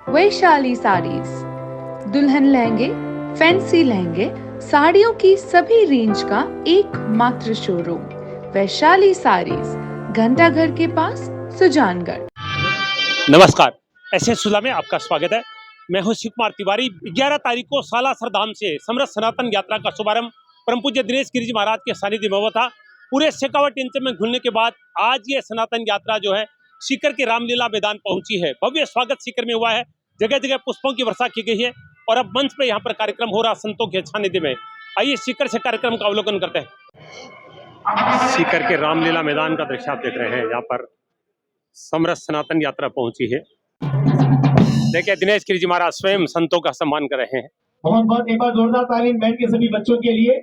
वैशाली साड़ीज, दुल्हन लहंगे, फैंसी लहंगे, साड़ियों की सभी रेंज का एकमात्र शोरूम वैशाली साड़ीज, घंटाघर के पास, सुजानगढ़। नमस्कार, ऐसे सुला में आपका स्वागत है। मैं हूं शिव कुमार तिवारी। 11 तारीख को सालासर धाम से समृद्ध सनातन यात्रा का शुभारंभ परम पूज्य दिनेश गिरी जी महाराज के सानिध्य में हुआ था। पूरे शेखावत टेंशन में घूमने के बाद आज ये सनातन यात्रा जो है सीकर के रामलीला मैदान पहुंची है। भव्य स्वागत सीकर में हुआ है, जगह जगह पुष्पों की वर्षा की गई है और अब मंच पे यहाँ पर कार्यक्रम हो रहा संतों के सानिध्य में। आइए सीकर से कार्यक्रम का अवलोकन करते हैं। सीकर के रामलीला मैदान का दृश्य आप देख रहे हैं। यहाँ पर समृद्ध सनातन यात्रा पहुंची है। देखिए दिनेश गिरी जी महाराज स्वयं संतों का सम्मान कर रहे हैं। बहुत बहुत एक बार जोरदार तालीम बैंड के सभी बच्चों के लिए।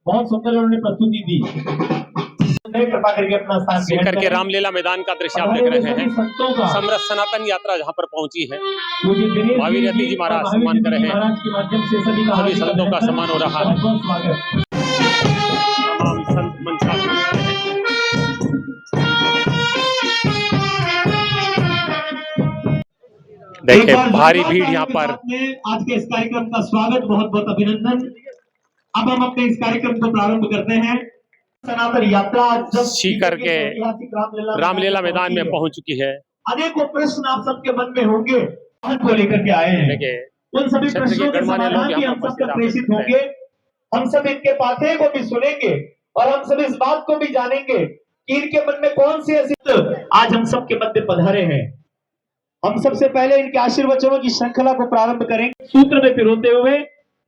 बहुत सुंदर उन्होंने प्रस्तुति दी। कृपा करके अपना स्थान सीकर के रामलीला मैदान का दृश्य आप देख रहे हैं। समृद्ध सनातन यात्रा जहाँ पर पहुंची है, महावीर यति जी महाराज सम्मान कर रहे हैं। सभी संतों का सम्मान हो रहा है। तमाम संत मंच देखिए भारी भीड़ यहाँ पर। आज के इस कार्यक्रम का स्वागत, बहुत बहुत अभिनंदन। अब हम अपने इस कार्यक्रम को प्रारंभ करते हैं। सनातन यात्रा जब सीकर के रामलीला मैदान में पहुंच चुकी है। अनेकों प्रश्न आप सबके मन में होंगे, को लेकर के आए हैं। उन सभी प्रश्नों के समाधान भी हम सब तक प्रेषित होंगे। हम सब इनके पाठे को भी सुनेंगे और हम सब इस बात को भी जानेंगे कि इनके मन में कौन सी ऐसी आज हम सबके मध्य पधारे हैं। हम सबसे पहले इनके आशीर्वचनों की श्रृंखला को प्रारंभ करेंगे। सूत्र में पिरोते हुए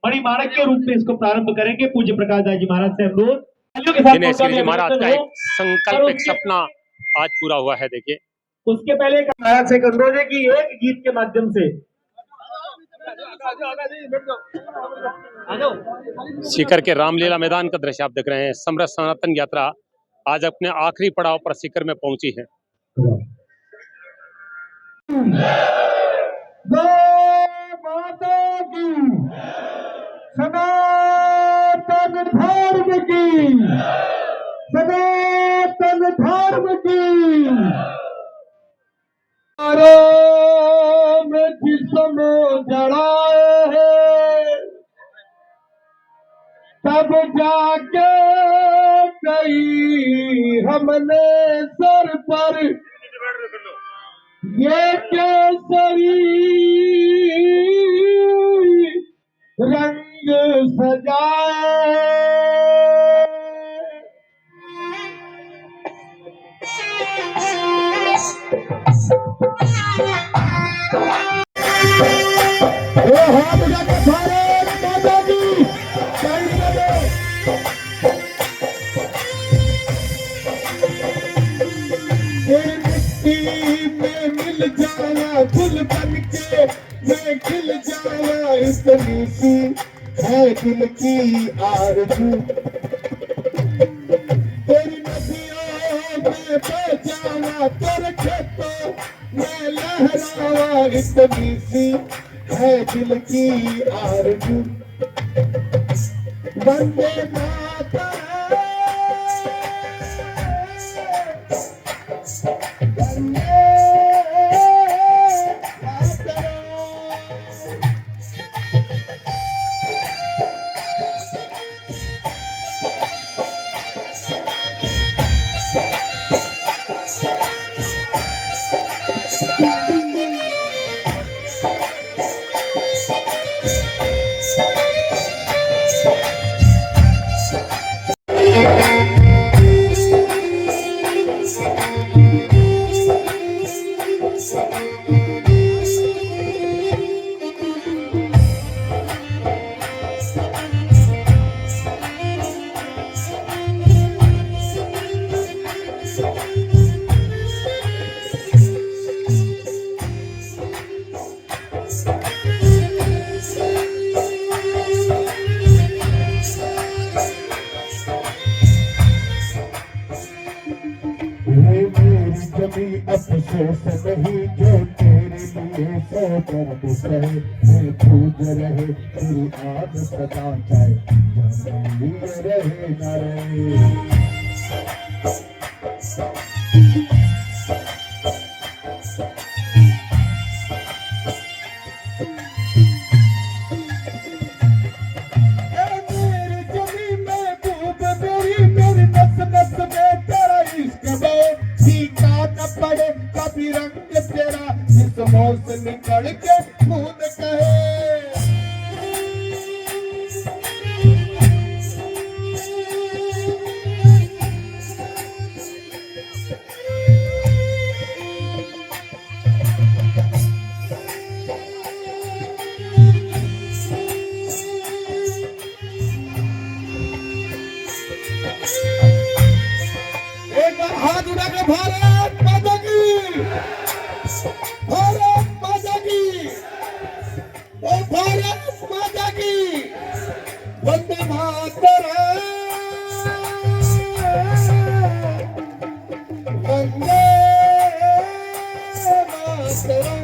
मणिमाणक के रूप में इसको प्रारंभ करेंगे। पूज्य प्रकाश दास जी महाराज से अनुरोध। दिनेश गिरी जी महाराज का एक संकल्प, एक सपना आज पूरा हुआ है। देखिए उसके पहले महाराज से अनुरोध है कि एक गीत के माध्यम से सीकर के रामलीला मैदान का दृश्य आप देख रहे हैं। समृद्ध सनातन यात्रा आज अपने आखिरी पड़ाव पर सीकर में पहुंची है। सनातन धर्म की, सनातन धर्म की में जिस्म जड़ाए हैं, तब जाके कई हमने सर पर ये केसरी रंग सजाए। फूल बन के मैं खिल जाना, इतनी सी है दिल की आरज़ू। तेरी नदियों में बह जाना, तेरे खेतों में लहराना, इतनी सी है दिल की आरज़ू। वंदे मातरम, अफसोस नहीं जो तेरे लिए सौ दर्द सहे, मैं पूज रहे तेरी आग सदा चाहे, जाने रहे न रहे। कभी रंग तेरा इस मौत निकल के खून कहे एक बार हाथ उठा के भारत माता की, भारत माता की, ओ भारत माता की, वंदे मातरम, वंदे मातरम।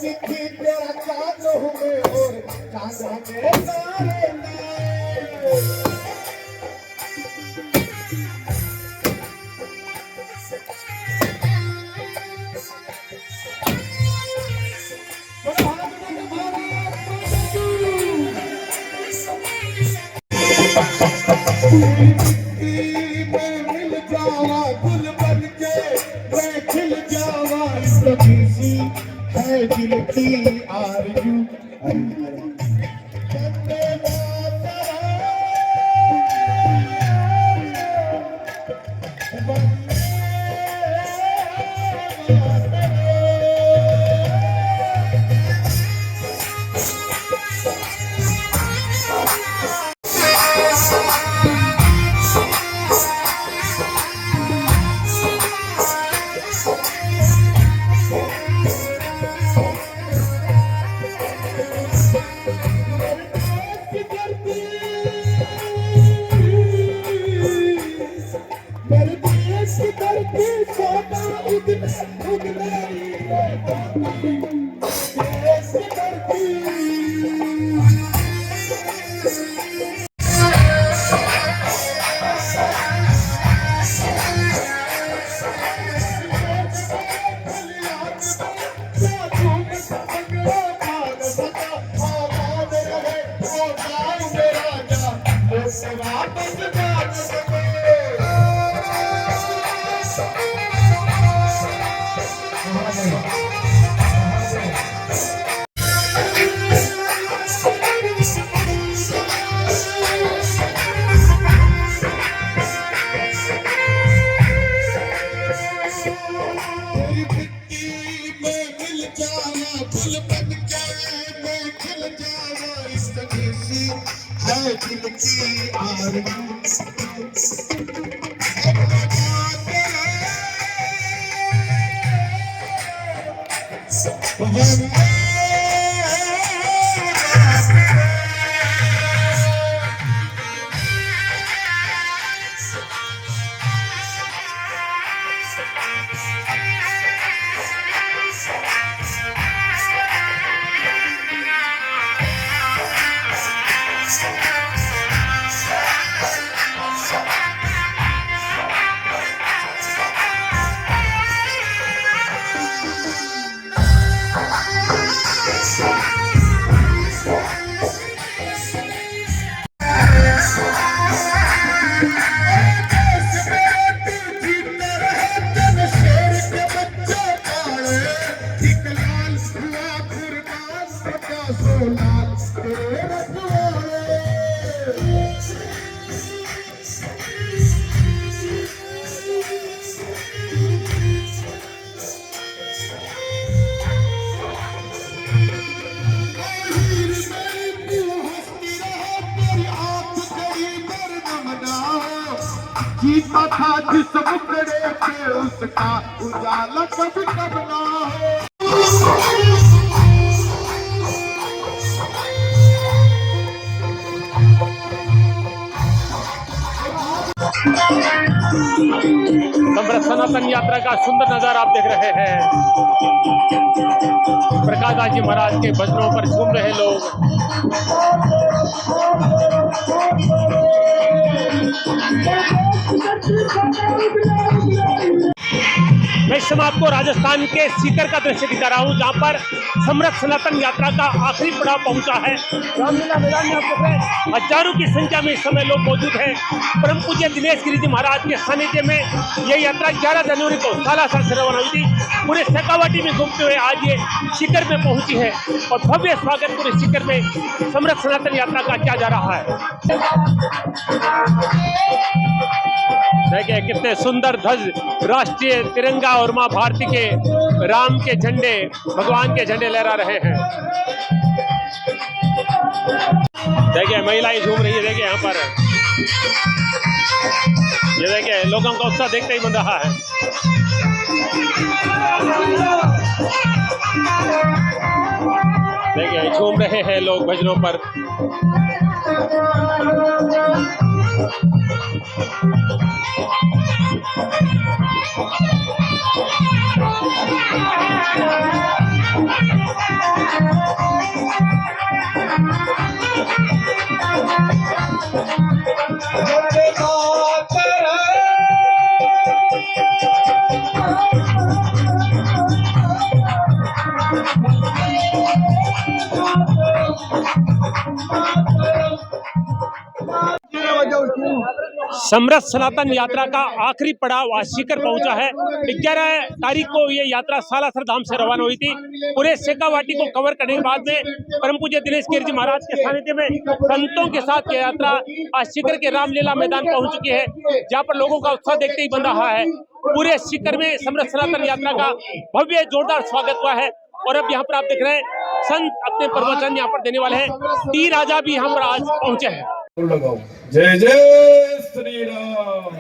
चिट्ठी तेरा चांद हुए और चांद में तारे मिल जावा गुल बन के मैं खिल जावा सी है दिल की आरज़ू लाल तेरे रखवाले जीता था जिस मुकड़े पे उसका उजाला कभी कब ना हो। समृद्ध सनातन यात्रा का सुंदर नजारा आप देख रहे हैं। प्रकाश दास जी महाराज के भजनों पर झूम रहे लोग। मैं इस समय आपको राजस्थान के सीकर का दृश्य दिखा रहा हूँ, जहाँ पर समृद्ध सनातन यात्रा का आखिरी पड़ाव पहुंचा है। रामलीला मैदान में आप देख रहे हैं हजारों की संख्या में इस समय लोग मौजूद हैं। परम पूज्य दिनेश गिरि जी महाराज के सानिध्य में यह यात्रा 11 जनवरी को सालासर से रवाना हुई थी। पूरे शेखावाटी में घूमते हुए आज ये सीकर में पहुंची है और भव्य स्वागत पूरे सीकर में समृद्ध सनातन यात्रा का किया जा रहा है। देखिए कितने सुंदर ध्वज, राष्ट्रीय तिरंगा और मां भारती के, राम के झंडे, भगवान के झंडे लहरा रहे हैं। देखिए महिलाएं झूम रही है। देखिए यहाँ पर ये देखिए लोगों का उत्साह देखते ही बन रहा है। देखिए झूम रहे हैं लोग भजनों पर। समृद्ध सनातन यात्रा का आखिरी पड़ाव आज सीकर पहुंचा है। 11 तारीख को ये यात्रा सालासर धाम से रवाना हुई थी। पूरे शेखावाटी को कवर करने के बाद में परम पूज्य दिनेश गिरि जी महाराज के सानिध्य में संतों के साथ ये यात्रा आज सीकर के रामलीला मैदान पहुंच चुकी है, जहां पर लोगों का उत्साह देखते ही बन रहा है। पूरे सीकर में समृद्ध सनातन यात्रा का भव्य जोरदार स्वागत हुआ है। और अब यहाँ पर आप देख रहे हैं संत अपने प्रवचन यहाँ पर देने वाले हैं। टी राजा भी यहाँ पर आज पहुंचे हैं। जय जय श्री राम,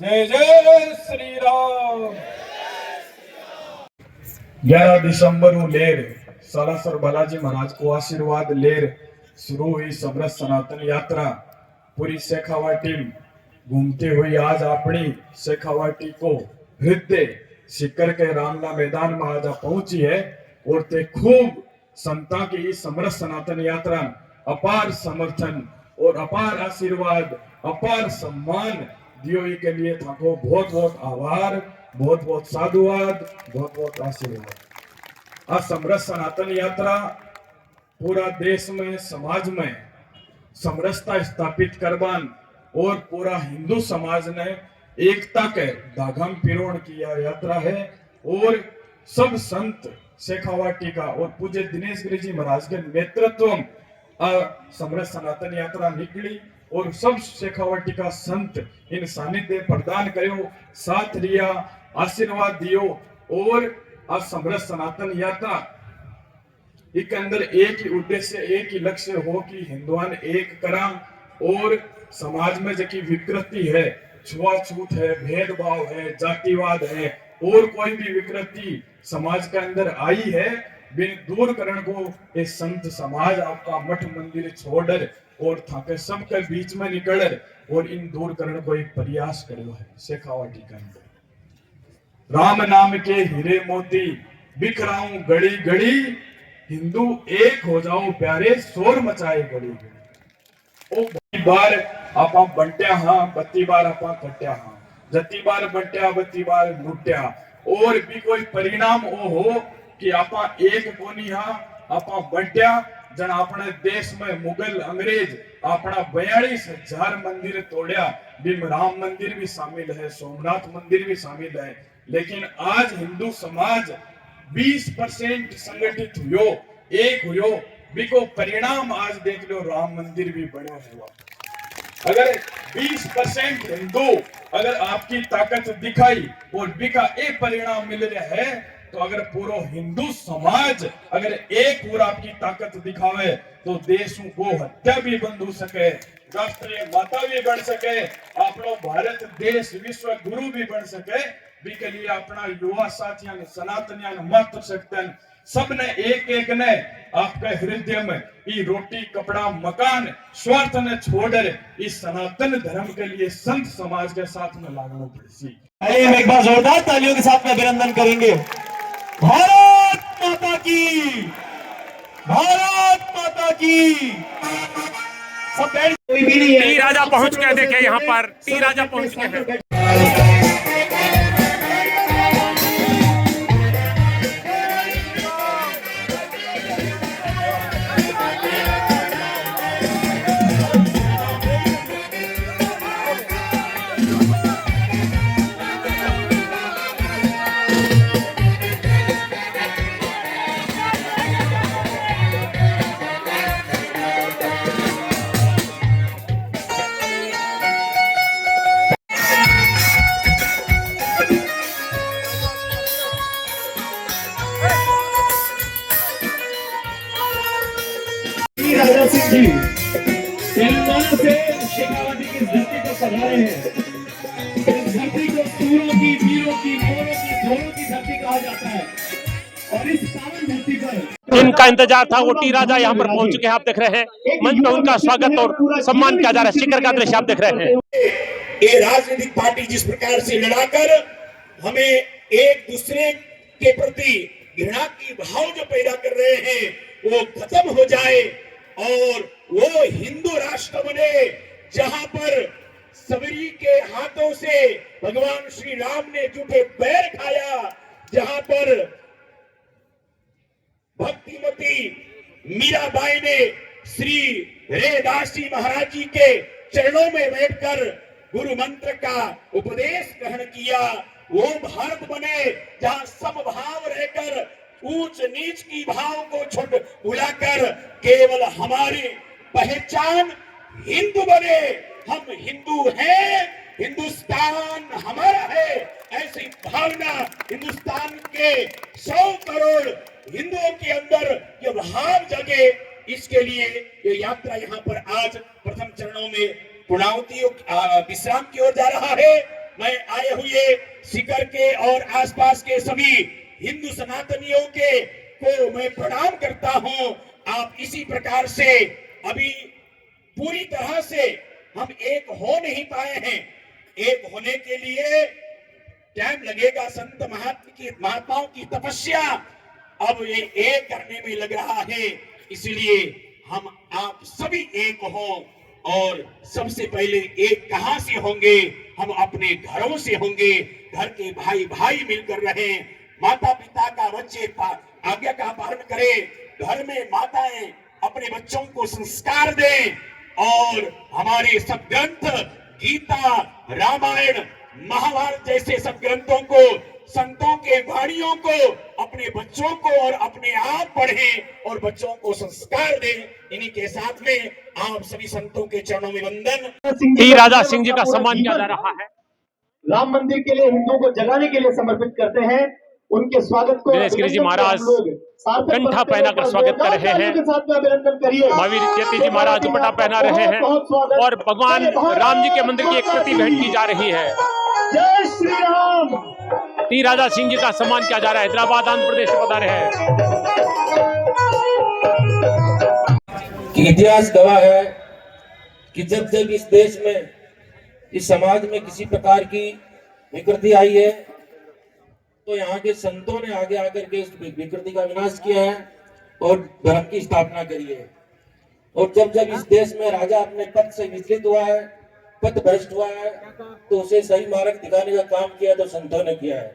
जय जय श्री राम। 11 दिसंबर लेर सालासर बालाजी महाराज को आशीर्वाद लेर शुरू हुई समृद्ध सनातन यात्रा पूरी शेखावाटी घूमते हुए आज अपनी शेखावाटी को हृदय सीकर के रामला मैदान में आज पहुंची है। और ते खूब संता की इस समृद्ध सनातन यात्रा अपार समर्थन और अपार आशीर्वाद, अपार सम्मान दियो के लिए थाको बहुत बहुत आभार, बहुत बहुत साधुवाद, बहुत बहुत आशीर्वाद। आज समृद्ध सनातन यात्रा पूरा देश में समाज में समरसता स्थापित करवान और पूरा हिंदू समाज ने एकता के दागम पिरोण की यह यात्रा है। और सब संत शेखावाटी का और पूज्य दिनेश गिरि जी महाराज के नेतृत्व समृद्ध सनातन यात्रा निकली और सब शेखावाटी का संत इन सानिध्य प्रदान करो, साथ रिया, आशीर्वाद दियो। और आज समृद्ध सनातन यात्रा एक अंदर एक ही उद्देश्य, एक ही लक्ष्य हो कि हिंदुआन एक करा और समाज में जो विकृति है, छुआछूत है, भेदभाव है, जातिवाद है और कोई भी विकृति समाज के अंदर आई है, बिन दूर करण को ये संत समाज आपका मठ मंदिर छोड़कर और थाके सबके बीच में निकल और इन दूर करण को एक प्रयास करो है। शेखावाटी के अंदर राम नाम के हीरे मोती बिखराऊं गड़ी गड़ी, हिंदू एक हो जाओ प्यारे, शोर मचाए गड़ी गड़ी। ओ बत्ती बार आपा बंटिया हाँ, बत्ती बार आपा कट्या हाँ, जत्ती बार बंटिया बत्ती बार लुट्या। और भी कोई परिणाम ओ हो कि आपा एक कोनी हाँ, आपा बंटिया। जन अपने देश में मुगल अंग्रेज अपना 42,000 मंदिर तोड़या, बिन राम मंदिर भी शामिल है, सोमनाथ मंदिर भी शामिल है। लेकिन आज हिंदू समाज 20% संगठित हुयो एक हुयो बिको परिणाम आज देख लो राम मंदिर भी बनो हुआ। अगर 20% हिंदू अगर आपकी ताकत दिखाई और बिका एक परिणाम मिल रहा है, तो अगर पूरा हिंदू समाज अगर एक पूरा आपकी ताकत दिखावे तो देश को हत्या भी बंद हो सके, राष्ट्रीय माता भी बन सके, अपना भारत देश विश्व गुरु भी बन सके। बिके लिए अपना युवा साथियों ने सनातनियों ने मात्र सकते सबने एक ने आपके हृदय में ये रोटी कपड़ा मकान स्वार्थ ने छोड़कर इस सनातन धर्म के लिए संत समाज के साथ में लागू पड़ी। आइए हम एक बार जोरदार तालियों के साथ में अभिनंदन करेंगे। भारत माता की, भारत माता की। सब बैठ कोई भी नहीं है। टी राजा पहुंच के देखे यहाँ पर, टी राजा पहुंच के हैं। राजा सिंह जी तेलंगाना से शेखावाटी की इस धरती को पधारे हैं। इस धरती को सूरों की, वीरों की, मोरों की, घोड़ों की धरती कहा जाता है और इस पावन धरती पर इनका इंतजार था, वो टी राजा यहाँ पर पहुंच चुके हैं। आप देख रहे हैं मंच में उनका स्वागत और सम्मान किया जा रहा है। शिखर का दृश्य आप देख रहे हैं। ये राजनीतिक पार्टी जिस प्रकार से लड़ाकर हमें एक दूसरे के प्रति घृणा की भाव जो पैदा कर रहे हैं वो खत्म हो जाए और वो हिंदू राष्ट्र बने जहां पर सबरी के हाथों से भगवान श्री राम ने जूठे पैर खाया, जहां पर भक्तिमती मीराबाई ने श्री रेदास जी महाराज जी के चरणों में बैठकर गुरु मंत्र का उपदेश ग्रहण किया। वो भारत बने जहां समभाव रहकर ऊंच नीच की भाव को छोड़ भुलाकर केवल हमारी पहचान हिंदू बने। हम हिंदू हैं, हिंदुस्तान हमारा है, ऐसी भावना हिंदुस्तान के 100 करोड़ हिंदुओं के अंदर ये भाव जगे। इसके लिए ये यात्रा यहाँ पर आज प्रथम चरणों में पूर्णाहुति विश्राम की ओर जा रहा है। मैं आए हुए सीकर के और आसपास के सभी हिंदू सनातनियों के को मैं प्रणाम करता हूं। आप इसी प्रकार से अभी पूरी तरह से हम एक हो नहीं पाए हैं। एक होने के लिए टाइम लगेगा। संत महात्माओं की तपस्या अब ये एक करने में लग रहा है। इसलिए हम आप सभी एक हो और सबसे पहले एक कहां से होंगे? हम अपने घरों से होंगे। घर के भाई भाई मिलकर रहें, माता पिता का बच्चे आज्ञा का पालन करें, घर में माताएं अपने बच्चों को संस्कार दें और हमारे सब ग्रंथ गीता, रामायण, महाभारत जैसे सब ग्रंथों को, संतों के वाणियों को अपने बच्चों को और अपने आप पढ़ें और बच्चों को संस्कार दें। इन्हीं के साथ में आप सभी संतों के चरणों में वंदन। टी राजा सिंह जी का सम्मान किया जा रहा है। राम मंदिर के लिए हिंदुओं को जगाने के लिए समर्पित करते हैं। उनके स्वागत को दिनेश गिरी जी महाराज कंठा पहनाकर स्वागत कर रहे हैं। अभिनंदन करिए। महावीर ज्योति जी महाराज दुपट्टा पहना रहे हैं और भगवान राम जी के मंदिर की एक प्रति भेंट की जा रही है। जय श्री राम। टी राजा सिंह जी का सम्मान किया जा रहा है। हैदराबाद आंध्र प्रदेश से बता रहे हैं कि इतिहास गवाह है कि जब जब इस देश में, इस समाज में किसी प्रकार की विकृति आई है तो यहाँ के संतों ने आगे आकर के इस विकृति का विनाश किया है और धर्म की स्थापना करी है। और जब जब इस देश में राजा अपने पद से विचलित हुआ है, पद भ्रष्ट हुआ है, तो उसे सही मार्ग दिखाने का काम किया तो संतों ने किया है।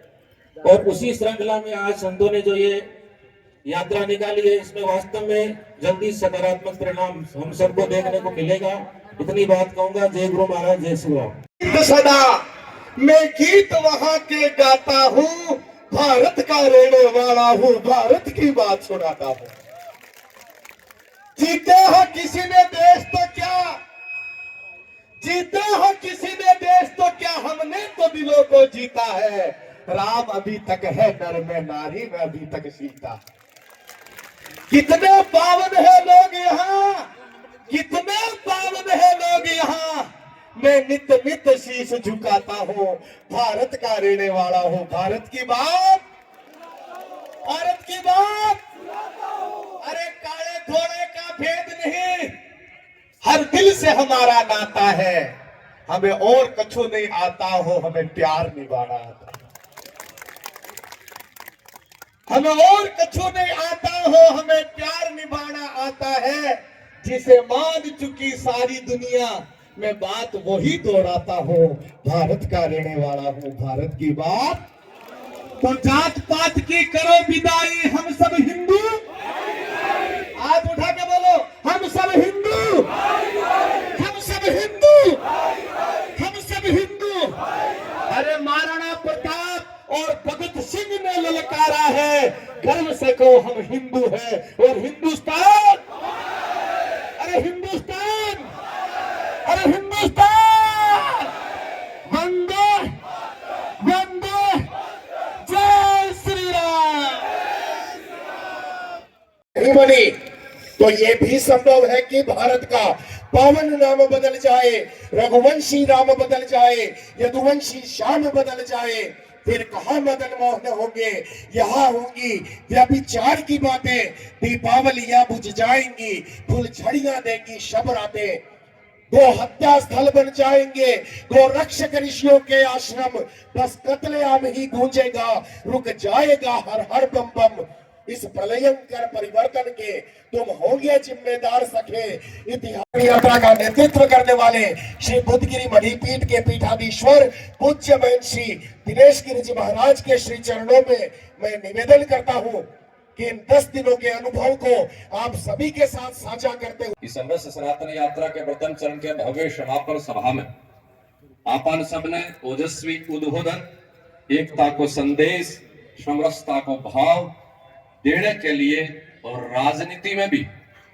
और उसी श्रृंखला में आज संतों ने जो ये यात्रा निकाली है, इसमें वास्तव में जल्दी सकारात्मक परिणाम हम सबको देखने को मिलेगा। इतनी बात कहूंगा। जय गुरु महाराज, जय श्री राम। सदा मैं गीत वहां के गाता हूँ, भारत का रहने वाला हूँ, भारत की बात सुनाता हूँ। जीते हो किसी ने देश तो क्या, जीते हो किसी ने देश तो क्या, हमने तो दिलों को जीता है। राम अभी तक है नर में, नारी में अभी तक सीता। कितने पावन है लोग यहाँ, कितने पावन है लोग यहाँ। मैं नित नित शीश झुकाता हूँ, भारत का रहने वाला हूँ। भारत की बात, भारत की बात, अरे काले घोड़े का भेद नहीं, हर दिल से हमारा नाता है। हमें और कछु नहीं आता हो, हमें प्यार निभाना आता है। हमें और कछु नहीं आता हो, हमें प्यार निभाना आता है। जिसे मान चुकी सारी दुनिया, मैं बात वही दोहराता हूँ। भारत का रहने वाला हूँ, भारत की बात। तो जात पात की करो विदाई, हम सब हिंदू, हाथ उठा के बोलो, हम सब हिंदू, हम सब हिंदू, हम सब हिंदू। अरे महाराणा प्रताप और भगत सिंह ने ललकारा है, गर्व से कहो हम हिंदू हैं। और हिंदुस्तान, अरे हिंदुस्तान, अरे हिंदुस्तान, वंदे वंदे जय श्री राम। नहीं बनी तो ये भी संभव है कि भारत का पावन नाम बदल जाए, रघुवंशी राम बदल जाए, यदुवंशी श्याम बदल जाए। फिर कहाँ मदन मोहन होंगे, यहाँ होंगी व्यभिचार की बातें। दीपावलियां बुझ जाएंगी, फुलझड़ियां देंगी शब रातें। गो हत्या स्थल बन जाएंगे गो रक्षक ऋषियों के आश्रम। बस कत्लेआम ही गूंजेगा, रुक जाएगा हर हर बम बम। इस प्रलयंकर परिवर्तन के तुम होंगे जिम्मेदार सखे। इतिहास यात्रा का नेतृत्व करने वाले श्री बुद्धगिरी मणिपीठ के पीठाधीश्वर पूज्य महंत श्री दिनेश गिरि जी महाराज के श्री चरणों में मैं निवेदन करता हूँ कि इन 10 दिनों के अनुभव को आप सभी के साथ साझा करते हुए इस समरस सनातन यात्रा के प्रथम चरण के भव्य समापन सभा में आपन सबने ओजस्वी उद्बोधन, एकता को संदेश, समरसता को भाव देने के लिए और राजनीति में भी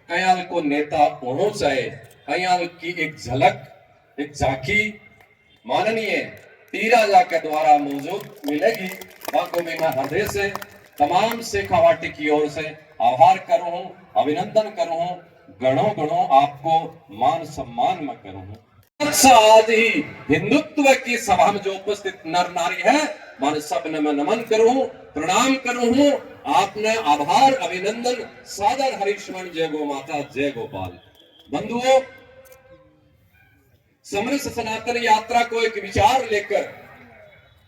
कयाल को नेता होना चाहिए। कयाल की एक झलक, एक झांकी माननीय तीराजा के द्वारा मौजूद मिलेगी। बाको में मैं हृदय से तमाम शेखावाटी की ओर से आभार करूं हूं, अभिनंदन करूं हूं। गणों गणों आपको मान सम्मान में करूं हूं। आज ही हिंदुत्व की सभा में जो उपस्थित नर नारी है, मान सब ने मैं नमन करूं, प्रणाम करूं हूं। आपने आभार, अभिनंदन, सादर हरिश्वन। जय गो माता, जय गोपाल। बंधुओं, समरस सनातन यात्रा को एक विचार लेकर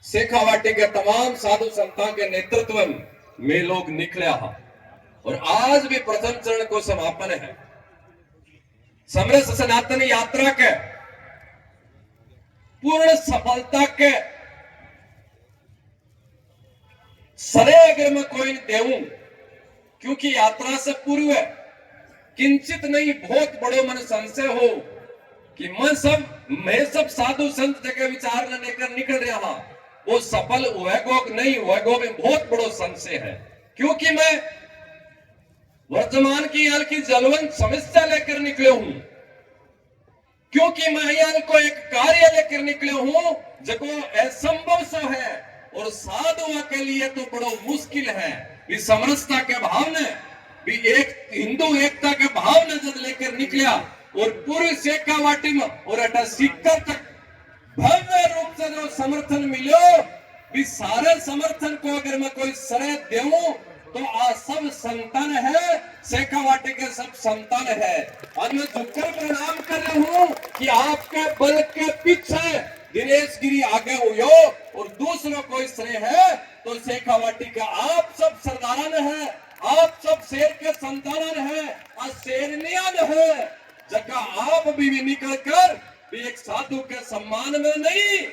शेखावाटी के तमाम साधु संतों के नेतृत्व में लोग निकले और आज भी प्रथम चरण को समापन है। समरस सनातन यात्रा के पूर्ण सफलता के सरे अगर मैं कोई देऊं, क्योंकि यात्रा से पूर्व किंचित नहीं बहुत बड़ो मन संशय हो कि मैं सब साधु संत जगह विचार लेकर निकल रहा, वो सफल हुएगो कि नहीं हुएगो में बहुत बड़ो संशय है। क्योंकि मैं वर्तमान की हाल की जलवंत समस्या लेकर निकले हूं, क्योंकि मैं यहाँ को एक कार्य लेकर निकले हूं जो असंभव सा है और साधुओं के लिए तो बड़ो मुश्किल है। इस समरसता के भाव ने भी एक हिंदू एकता के भाव ने जब लेकर निकला और पूरी शेखावाटी में और अटा सिक्कर तक भव्य रूप से जो समर्थन मिलो, भी सारे समर्थन को अगर मैं कोई श्रेय देऊं तो आज सब संतान है, शेखावाटी के सब संतान है। और मैं झुककर प्रणाम कर रहा हूं कि आपके बल के पीछे दिनेश गिरी आगे हुए और दूसरों को श्रेय है तो शेखावाटी का आप सब सरदारान है, आप सब शेर के संतान है और शेरनियान है। जगह आप भी निकल कर भी एक साधु के सम्मान में नहीं,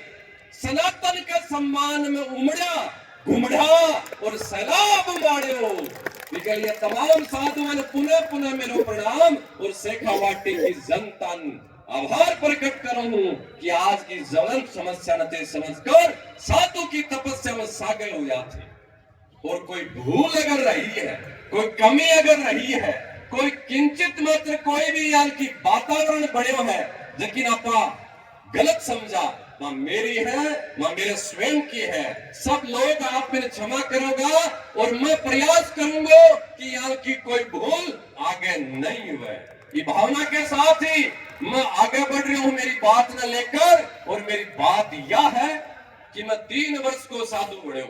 सनातन के सम्मान में उमड़ा घुमड़ा और सैलाब मारो। निकलिए तमाम साधुओं ने पुनः पुनः मेरे प्रणाम और शेखावाटी की जनता आभार प्रकट करूं कि आज की ज्वलंत समस्या न समझकर साधु की तपस्या में सागर हो जाते। और कोई भूल अगर रही है, कोई कमी अगर रही है कोई किंचित मात्र कोई भी यार की वातावरण बनो है लेकिन आप गलत समझा वह मेरी है वह मेरे स्वयं की है। सब लोग आप मेरे क्षमा करोगा और मैं प्रयास करूंगा कि यहाँ की कोई भूल आगे नहीं हुए। ये भावना के साथ ही मैं आगे बढ़ रहा हूं मेरी बात न लेकर। और मेरी बात यह है कि मैं 3 वर्ष को साधु बढ़े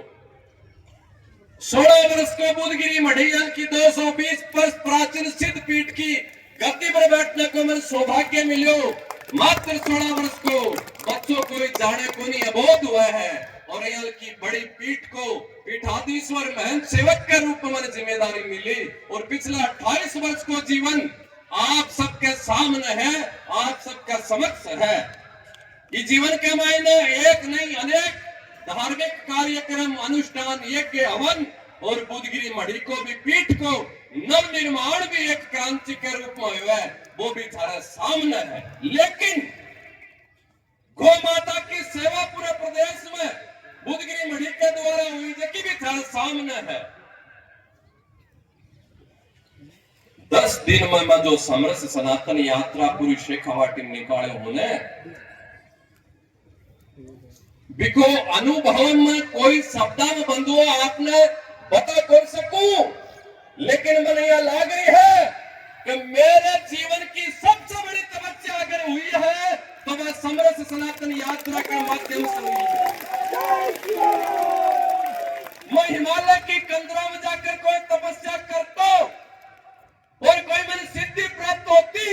16 वर्ष को बुधगिरी मढ़ियल की 220 वर्ष प्राचीन सिद्ध पीठ की गद्दी पर बैठने को मेरे सौभाग्य मिलो। मात्र 16 वर्ष को बच्चों को जाने को नहीं अबोध हुआ है और यहाँ की बड़ी पीठ को पीठाधीश्वर महंत सेवक के रूप में जिम्मेदारी मिली। और पिछला 28 वर्ष को जीवन आप सबके सामने है, आप सबका समक्ष है। ये जीवन के मायने एक नहीं अनेक धार्मिक कार्यक्रम अनुष्ठान यज्ञ हवन और बुधगिरी मढ़ी को भी पीठ को नव निर्माण भी एक क्रांति के रूप में हुआ है, वो भी थारा सामने है। लेकिन गौ माता की सेवा पूरे प्रदेश में बुधगिरी मढ़ी के द्वारा हुई जबकि भी थारा सामने है। 10 दिन में मैं जो समरस सनातन यात्रा पूरी शेखावाटी निकाले होने बिको अनुभव में कोई शब्द में बंधु आपने बता कर सकूं, लेकिन मैंने यह लाग रही है कि मेरे जीवन की सबसे बड़ी तपस्या अगर हुई है तो वह समरस सनातन यात्रा के माध्यम से हुई है। मैं हिमालय की कंदरा में जाकर कोई तपस्या करता और कोई मैंने सिद्धि प्राप्त होती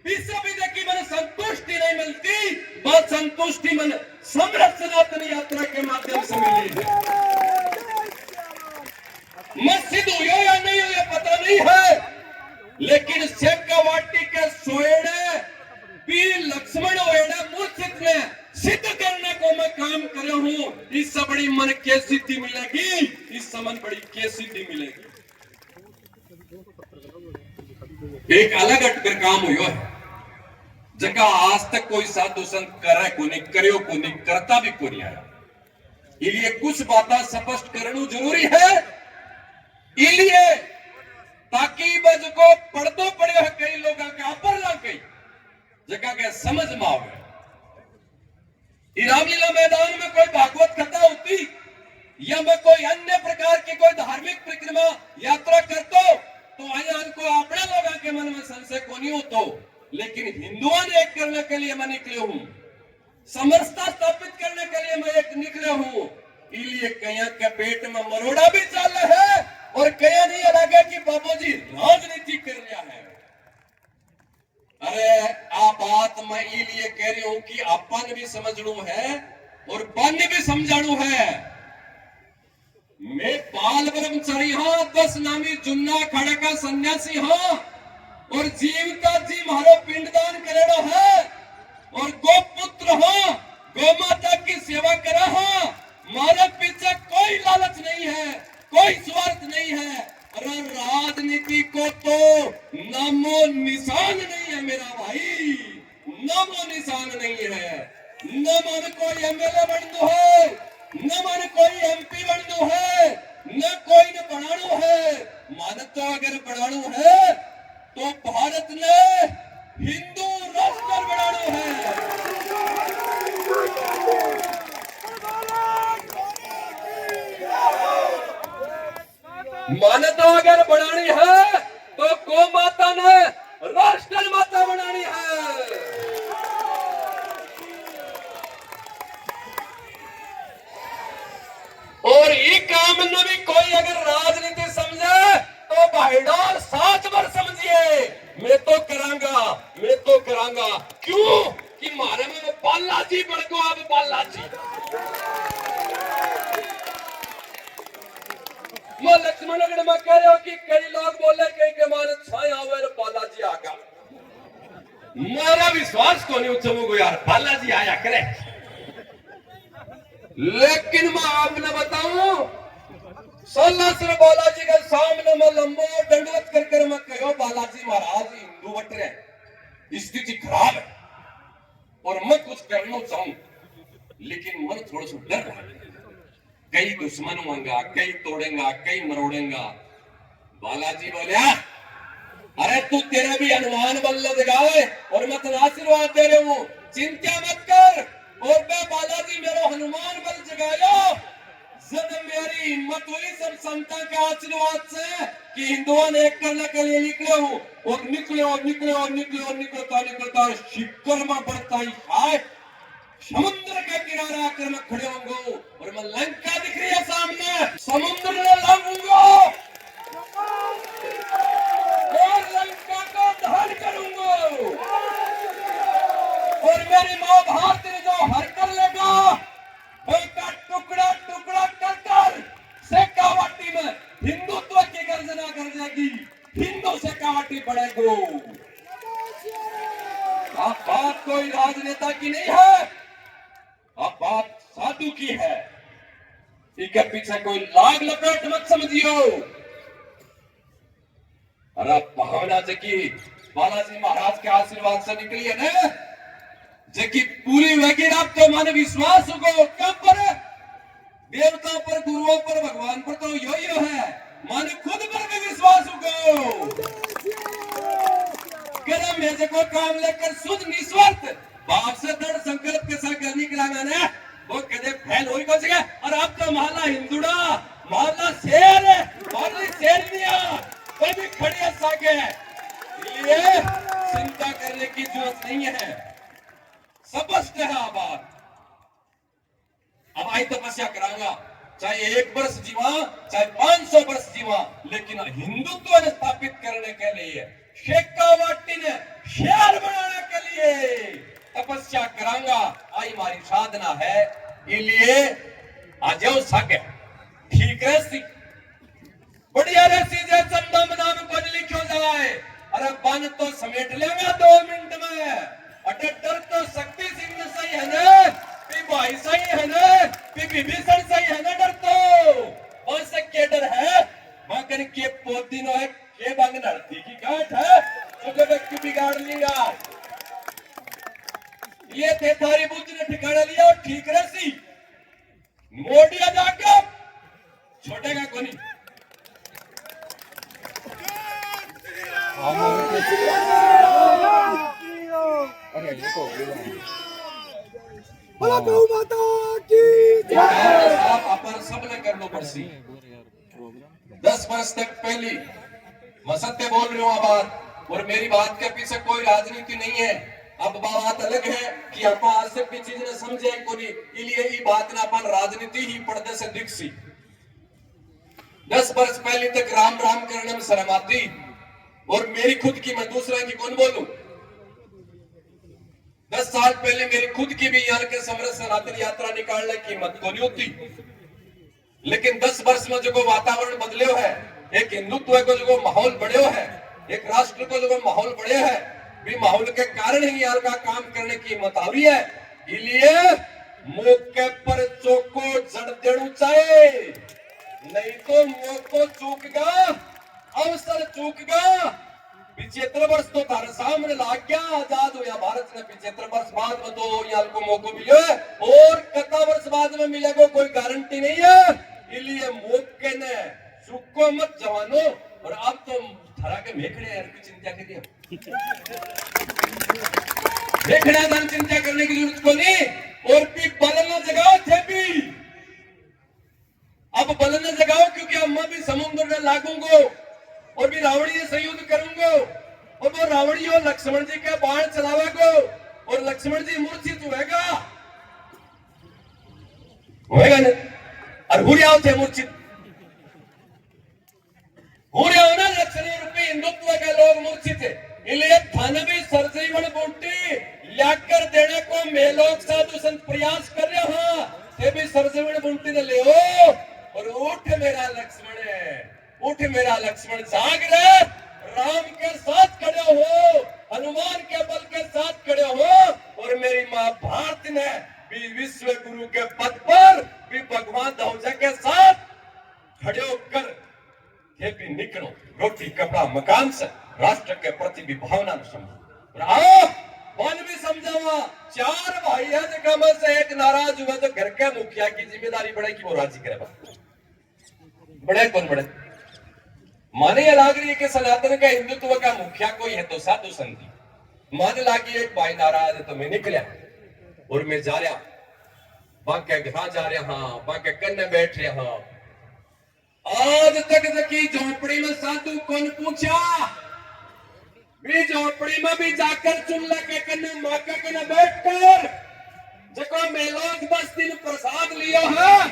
इससे भी देखी मैंने संतुष्टि नहीं मिलती, बहुत संतुष्टि मैंने समरस सनातन यात्रा के माध्यम से मिली है। मैं सिद्ध हुआ या नहीं हुआ पता नहीं है, लेकिन शेखावाटी के सोएड़े भी लक्ष्मण वेड़ा मूर्छित ने सिद्ध करने को मैं काम कर रहा हूं। इससे बड़ी मन के सिद्धि मिलेगी, इससे मन बड़ी के सिद्धि मिलेगी। एक अलग अटकर काम हुआ है जगह आज तक कोई साधु संत करे को नहीं करियो को नहीं करता भी को नहीं आया। इसलिए कुछ बातें स्पष्ट करना जरूरी है, इसलिए ताकि बज को पढ़तो पड़े है कई लोग के अपर ला कई जगह के समझ में आवे। रामलीला मैदान में कोई भागवत कथा होती या मैं कोई अन्य प्रकार की कोई धार्मिक परिक्रमा यात्रा करता तो आया को अपने लोगों के मन में संशय को नहीं होता, लेकिन हिंदुओं ने एक करने के लिए मैं निकले हूं, समरसता स्थापित करने के लिए मैं एक निकले हूं। इसलिए कया के पेट में मरोड़ा भी चल है और कया नहीं अलग है कि बाबूजी राजनीति कर रहा है। अरे आप बात मैं इसलिए कह रही हूं कि अपन भी समझणु है और बन भी समझाणु है। मैं बाल ब्रह्मचारी हाँ, 10 नामी जुन्ना खड़ा का सन्यासी हाँ और जीवता जी मारो पिंडदान करेड़ा है और गोपुत्र हाँ, गौ माता की सेवा करा हाँ। मारे पीछे कोई लालच नहीं है, कोई स्वार्थ नहीं है। अरे राजनीति को तो नामो निशान नहीं है मेरा भाई, नामो निशान नहीं है। न मन कोई एमएलए बन दो है, न मन कोई एमपी बन दो है, न कोई न बनाणु है। मन तो अगर बनाणु है तो भारत ने हिंदू राष्ट्र बनाणु है। मन तो अगर बनानी है तो गौ माता ने राष्ट्र माता बनानी है। और ये काम में भी कोई अगर राजनीति समझे तो भाईडार 7 बार समझिए। मैं तो करांगा, मैं तो करांगा। क्यों कि मारे में बालाजी बन गो। अब बालाजी मैं लक्ष्मण अगर मैं कह रहा हूं कि कई लोग बोले कई के माने छाया हुए बालाजी आगा। मेरा विश्वास को नहीं उच्चमो यार बालाजी आया करे, लेकिन मैं आपने बताऊं 16 से बालाजी के सामने मैं लंबो दंडवत करके मैं कहो बालाजी महाराज हिंदू बट रहे, स्थिति खराब है और मैं कुछ करना चाहूं, लेकिन मन थोड़ा सा डर रहा है। कई दुश्मन होंगे, कई तोड़ेगा, कई मरोड़ेगा। बालाजी बोलिया तू तेरा भी हनुमान बल जगावे और मैं तेरा आशीर्वाद दे रहा हूं, चिंता मत कर। और मैं बालाजी मेरो हनुमान बल जगायो, जन्म मेरी हिम्मत हुई सब संतां के आशीर्वाद से कि हिंदुओं ने एक करने के लिए निकले हूं और निकले और निकले और निकले और निकलता शिखर में बढ़ता ही आए, समुद्र के किनारे आकर मैं खड़े होंगे और मैं लंका दिख रही है सामने, समुद्र में लाऊंगा और लंका को दहन करूंगा और मेरी मां भारती जो हर कर लेगा उसका टुकड़ा टुकड़ा कर शेखावाटी में हिंदुत्व की गर्जना कर देगी, हिंदू शेखावाटी बढ़ेगो। अब बात कोई राजनेता की नहीं है, अब बात साधु की है। इसके पीछे कोई लाग लपेट मत समझियो। अरे भावना जकी बालाजी महाराज के आशीर्वाद से निकली है ना, जकी पूरी वेगी आप तो माने विश्वास होगो कब पर, देवताओं पर, गुरुओं पर, भगवान पर तो यो है, माने खुद पर भी विश्वास होगो। कर्म में जको काम लेकर शुद्ध निस्वार्थ बाप से दृढ़ संकल्प के साथ करने के लिए वो कदे फैल हो ही को सके। और अब तो महला हिंदुड़ा, महला शेर है, महला शेरनिया कोई भी खड़ी है साके, इसलिए चिंता करने की जरूरत नहीं है, स्पष्ट है बात। अब आई तपस्या करांगा, चाहे 1 वर्ष जीवा चाहे 500 वर्ष जीवा, लेकिन हिंदुत्व ने स्थापित करने के लिए, शेखावाटी ने शहर बनाने के लिए तपस्या करांगा। आई हमारी साधना है, इसलिए आज सके ठीक है सी बढ़िया रसी जैसा नाम कुछ लिखो जाए। अरे बन तो समेट लेंगे 2 मिनट में, अरे डर तो शक्ति सिंह सही है ना, भाई सही है ना, विभीषण सही है ना, डर तो और से के डर है मगर के पोदिनो है के बंग नड़ती की गांठ है जो व्यक्ति बिगाड़ लिया। ये थे थारी बुद्ध ने ठिकाना लिया और ठीक रसी मोडिया जाके छोटेगा कोनी। अपन सब ने कर लो पड़सी। 10 वर्ष तक पहली मैं सत्य बोल रही हूँ बात, और मेरी बात के पीछे कोई राजनीति नहीं है। अब बात अलग है कि आप आज से भी चीज ने समझे को नहीं, इसलिए ये बात ना अपन राजनीति ही पर्दे से दिख सी। 10 वर्ष पहले तक राम राम करने में शर्म आती, और मेरी खुद की, मैं दूसरा की कौन बोलूं। 10 साल पहले मेरी खुद की भी यहाँ के समृद्ध सनातन यात्रा निकालने की हिम्मत को नहीं होती, लेकिन 10 वर्ष में जो वातावरण बदले है, एक हिंदुत्व को जो माहौल बढ़े है, एक राष्ट्र को जो माहौल बढ़े है, भी माहौल के कारण ही यहाँ का काम करने की हिम्मत आ रही है। इसलिए मौके पर चौको जड़ देना चाहिए, नहीं तो मौको चूकगा, अवसर चूकगा। 75 वर्ष तो तारे सामने लाग गया, आजाद हुआ भारत ने 75 वर्ष बाद में तो यहाँ को मौको मिले, और कितना वर्ष बाद में मिलेगा कोई गारंटी नहीं है। इसलिए मौके ने चूको मत जवानों। और अब तो थरा के मेखड़े यार की चिंता करिए, मेखड़ा दान चिंता करने की जरूरत को नहीं। और भी बलना जगाओ थे भी, अब बलना जगाओ, क्योंकि अम्मा भी समुद्र में लागूंगो और भी रावणी से युद्ध करूंगो, और वो रावणी और लक्ष्मण जी का बाण चलावेगो, और लक्ष्मण जी मूर्छित होएगा ना, और हुरिया थे मूर्छित हुरिया ना, लक्षणी रूपी हिंदुत्व के लोग मूर्छित थे। इसलिए धन भी सरजीवन बूटी लाकर देने को मैं लोग साधु संत प्रयास कर रहे हो, ते भी सरजीवन बूटी ने ले और उठ मेरा लक्ष्मण है, उठ मेरा लक्ष्मण, जाग रहे, राम के साथ खड़े हो, हनुमान के बल के साथ खड़े हो, और मेरी मां भारती ने भी विश्व गुरु के पद पर भी भगवान धौजा के साथ खड़े होकर भी निकलो, रोटी कपड़ा मकान से राष्ट्र के प्रति भी भावना न समझो। आओ मन भी समझावा, 4 भाई है जगह में से एक नाराज हुआ तो घर के मुखिया की जिम्मेदारी बढ़ेगी, वो राजी करे। बड़े कौन बड़े माने ये लाग रही है कि सनातन का हिंदुत्व का मुखिया कोई है तो साधु संत। मान लागी एक भाई नाराज है तो मैं निकलिया और मैं जा रहा बाके घर जा रहा हाँ, बाके कन्ने बैठ रहा हाँ। आज तक की झोपड़ी में साधु कौन पूछा, भी झोपड़ी में भी जाकर चुल्ला के कन्ने माँ के कन्ने बैठकर जको मेलोग 10 दिन प्रसाद लिया है,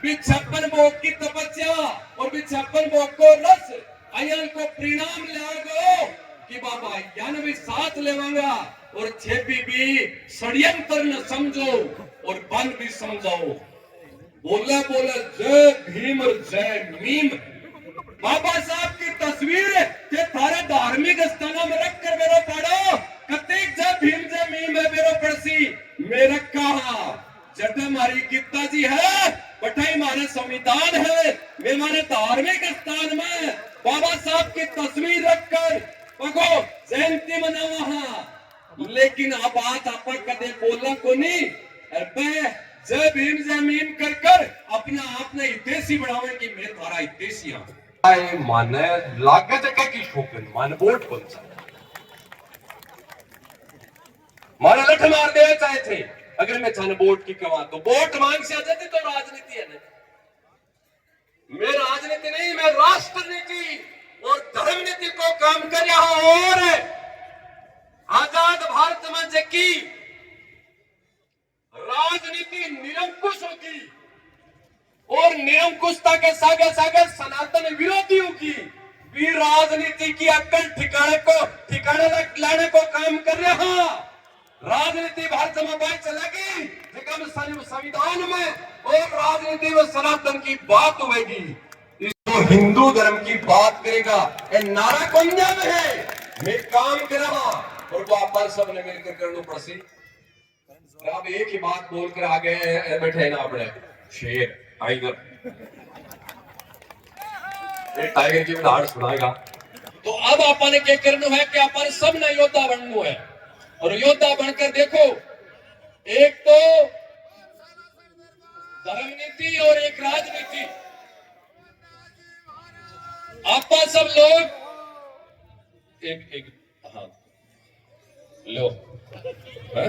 भी 56 भोग की तपस्या और भी 56 भोग को रस अयन को परिणाम लागो कि बाबा यान भी साथ लेवांगा और छेपी भी षड्यंत्र न समझो और बन भी समझाओ। बोला बोला जय भीम और जय मीम। बाबा साहब की तस्वीर के थारे धार्मिक स्थानों में रख कर मेरा पढ़ो कतेक जय भीम जय मीम है मेरो पड़सी मेरा कहा जट हमारी गीता जी है बटाई मारे संविधान है। मैं माने धार्मिक स्थान में बाबा साहब की तस्वीर रखकर पको जयंती मनावा हाँ, लेकिन अब बात आप कदे बोला को नहीं जय भीम जय मीम कर कर अपना आपने हितेशी बढ़ावे की मैं थारा हितेशी हाँ माने लागे जगह की शोकन मान वोट कौन सा मारे लठ मार दे चाहे थे अगर मैं थाने वोट की कमा तो वोट मांग से आ जाती तो राजनीति है ना। मैं राजनीति नहीं मैं राष्ट्र नीति और धर्म नीति को काम कर रहा हूं और आजाद भारत में जबकि राजनीति निरंकुश होगी और निरंकुशता के सागे सागे सनातन विरोधियों की भी राजनीति की अक्ल ठिकाने लाने को काम कर रहे हैं। राजनीति भारत में बात चलेगी संविधान में और राजनीति में सनातन की बात होगी। इसको हिंदू धर्म की बात करेगा ये नारा कुंजा में है मैं काम कर रहा और वो आप सब ने मिलकर करना पड़सी। अब एक ही बात बोलकर आ गए बैठे ना अपने शेर टाइगर टाइगर की उदाहरण सुनाएगा तो अब अपन क्या करना है कि अपन सब ने योद्धा बनना है और योद्धा बनकर देखो एक तो धर्म नीति और एक राजनीति आप सब लोग एक हाँ लो है?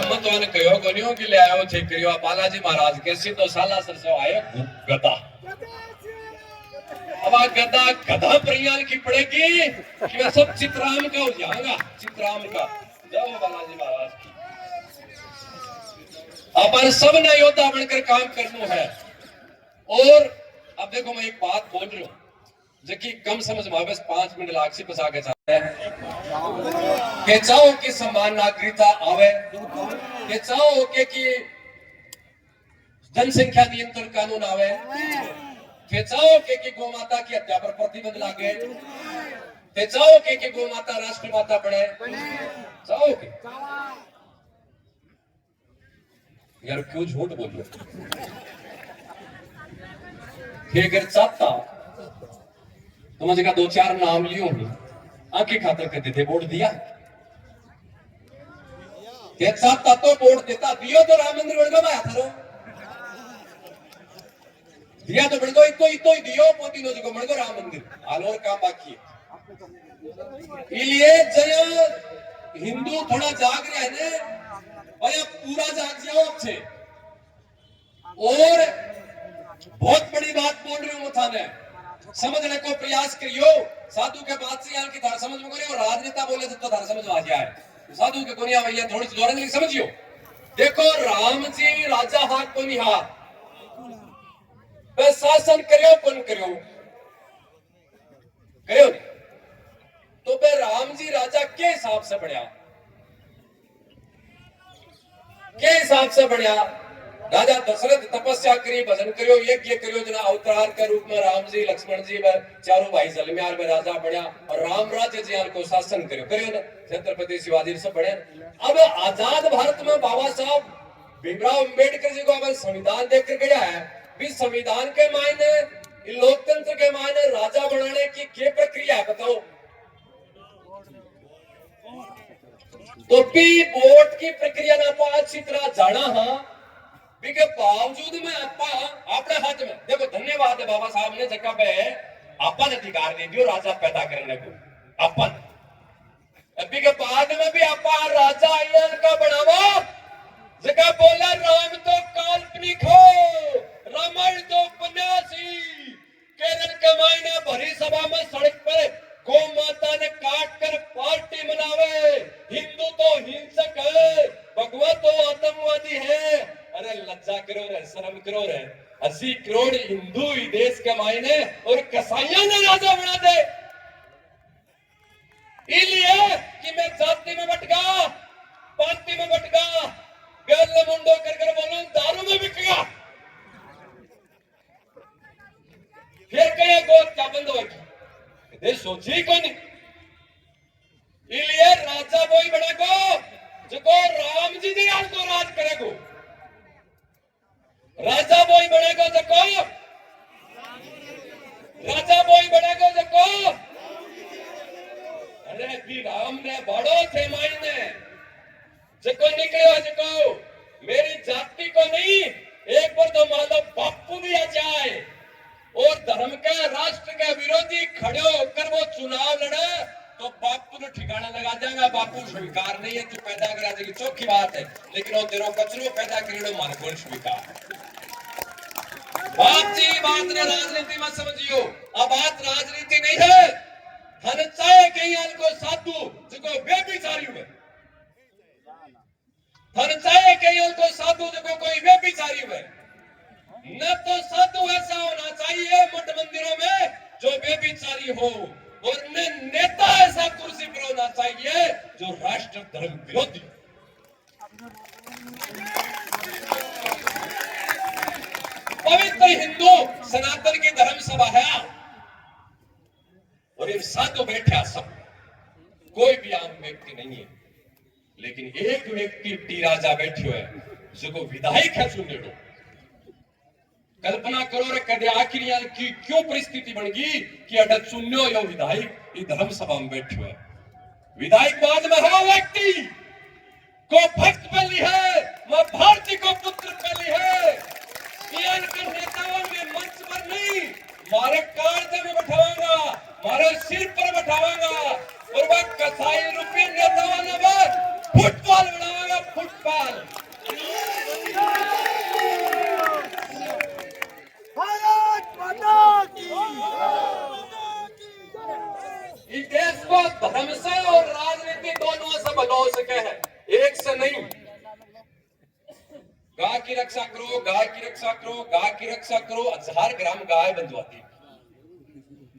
मत कहो कोनियो कि ले आयो ठीक करियो बालाजी महाराज के सीधो साला सरसो आए गदा। अब गदा गधा प्रयाण की पड़ेगी कि मैं सब चित्राम का हो जाऊंगा चित्राम का जाओ बालाजी महाराज की। अपन सब ने योद्धा बनकर काम करना है और अब देखो मैं एक बात बोल रही हूँ जो कि कम समझ में बस 5 मिनट लाख से पसा के चाहते हैं कि चाहो कि समान नागरिकता आवे कि चाहो कि जनसंख्या नियंत्रण कानून आवे कि चाहो कि गौ माता की हत्या पर प्रतिबंध लागे कि चाहो कि गौ माता राष्ट्र माता बने चाहो कि यार क्यों झूठ बोल रहे अगर चाहता तो मुझे का 2-4 नाम लियो आंखें खातर करते थे वोट दिया चाहता तो वोट देता दियो तो राम मंदिर बन गया था दिया तो बन गो इतो ही दियो पोती नो बन गो राम मंदिर हाल और काम बाकी है इसलिए जब हिंदू थोड़ा जाग रहे हैं और पूरा जाग जाओ अच्छे और बहुत बड़ी बात बोल रही हूं थाने समझने को प्रयास करियो साधु के बात से की धार समझ में करियो राजनेता बोले तो धार समझ में आ जाए साधु के कोनिया भैया थोड़ी सी जोरन समझियो। देखो राम जी राजा हाथ को निहा शासन करियो कौन करियो करियो तो बे राम जी राजा के हिसाब से बढ़िया के हिसाब से बढ़िया राजा दशरथ तपस्या करी भजन करियो यज्ञ करियो जना अवतार के रूप में राम जी लक्ष्मण जी चारों भाई जलम्यार में राजा बढ़िया और राम राज्य जी को शासन करियो ना छत्रपति शिवाजी सब बढ़िया। अब आजाद भारत में बाबा साहब भीमराव अम्बेडकर जी को अब संविधान देखकर गया है भी संविधान के मायने लोकतंत्र के मायने राजा बनाने की क्या प्रक्रिया है बताओ। तो भी वोट की प्रक्रिया ना पा अच्छी तरह जाना हाँ के बावजूद में अपने हाथ में देखो धन्यवाद है बाबा साहब ने जगह पे अपन अधिकार दे दियो राजा पैदा करने को अपन अभी के बाद में भी अपन राजा का बनावा जगह बोला राम तो काल्पनिक हो रामायण तो उपन्यासी केरल के मायने भरी सभा में सड़क पर गौ माता ने काट कर पार्टी मनावे हिंदू तो हिंसक है भगवा तो आतंकवादी है। अरे लज्जा करो रे शर्म करो रे 80 करोड़ हिंदू ही देश के मायने और कसाईयों ने राजा बना दे इसलिए कि मैं जाति में बट गया पार्टी में बट गया गल मुंडो कर बोलूं दारू में बिक गया फिर कहे गोद क्या बंद होगी सोची को नहीं इसलिए राजा वही बनेगो जो राम जी जी को राज करेगो राजा वही बनेगो जो राजा वही बनेगो जो अरे भी राम ने बड़ो थे मायने जो निकले जो मेरी जाति को नहीं एक बार तो मान लो बापू भी आ जाए और धर्म के राष्ट्र के विरोधी खड़े होकर वो चुनाव लड़े तो बापू ने ठिकाना लगा जाएगा बापू स्वीकार नहीं है तू पैदा करा देगी चौकी बात है लेकिन वो तेरो कचरो पैदा करेड़ो मारे कौन स्वीकार बात जी बात ने राजनीति में समझियो अब बात राजनीति नहीं है हन चाहे कहीं को साधु जो बेबिचारी हुए हन चाहे कहीं को साधु जो कोई बेबिचारी हुए न तो साधु ऐसा होना चाहिए मठ मंदिरों में जो बेबिचारी हो और न नेता ऐसा कुर्सी पर होना चाहिए जो राष्ट्र धर्म विरोधी। पवित्र हिंदू सनातन की धर्म सभा है और ये साधु बैठा सब कोई भी आम व्यक्ति नहीं है लेकिन एक व्यक्ति टी राजा बैठे हुए जो विधायक है चुनेड़ो कल्पना करो रे कदे आखिर यार की क्यों परिस्थिति बन गई कि अटल चुन्यो यो विधायक इस धर्म सभा में बैठे हुए विधायक बाद में है व्यक्ति को भक्त पली है मां भारती को पुत्र पली है के नेताओं में मंच पर नहीं मारे कार्य में बैठावांगा मारे सिर पर बैठावांगा और वह कसाई रूपी नेताओं ने बस फुटबॉल बनावांगा फुटबॉल इस देश को धर्म से और राजनीति दोनों से भला हो सके है एक से नहीं गाय की रक्षा करो गाय की रक्षा करो गाय की रक्षा करो 1000 ग्राम गाय बंधवाती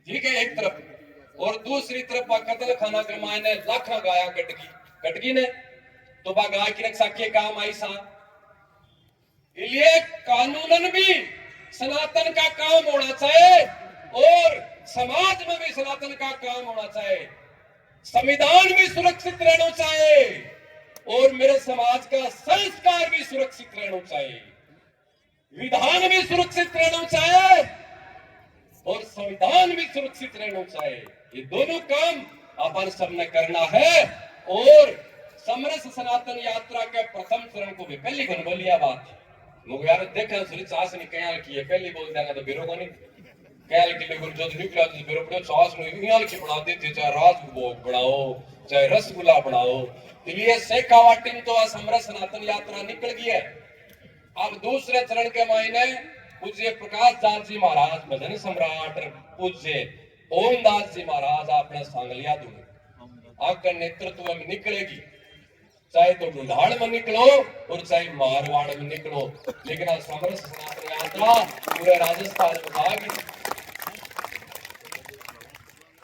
ठीक है एक तरफ और दूसरी तरफ कत्ल खाना क्रमाए ने लाखों गाया कटगी ने तो बा गाय की रक्षा के काम आई सा इसलिए कानूनन भी सनातन का काम होना चाहिए और समाज में भी सनातन का काम होना चाहिए संविधान भी सुरक्षित रहना चाहिए और मेरे समाज का संस्कार भी सुरक्षित रहना चाहिए विधान भी सुरक्षित रहना चाहिए और संविधान भी सुरक्षित रहना चाहिए ये दोनों काम अपन सबने करना है और समरस सनातन यात्रा के प्रथम चरण को भी पहली घन बोलिया बात मुझे यार देखा सुरी सास ने कयाल की है पहली बोल देना तो बिरो को नहीं कयाल के लिए गुरु जो निकला तो बिरो पड़े सास ने कयाल की बना देते चाहे राजभोग बनाओ चाहे रसगुल्ला बनाओ इसलिए शेखावाटी तो समरस सनातन यात्रा निकल गई है अब दूसरे चरण के मायने पूज्य प्रकाश दास जी महाराज भजन सम्राट पूज्य ओमदास जी महाराज अपने सांगलिया दूंगे आकर नेतृत्व में निकलेगी चाहे तो ढूंढाड़ में निकलो और चाहे मारवाड़ में निकलो लेकिन आज समरस सनातन यात्रा पूरे राजस्थान में भागी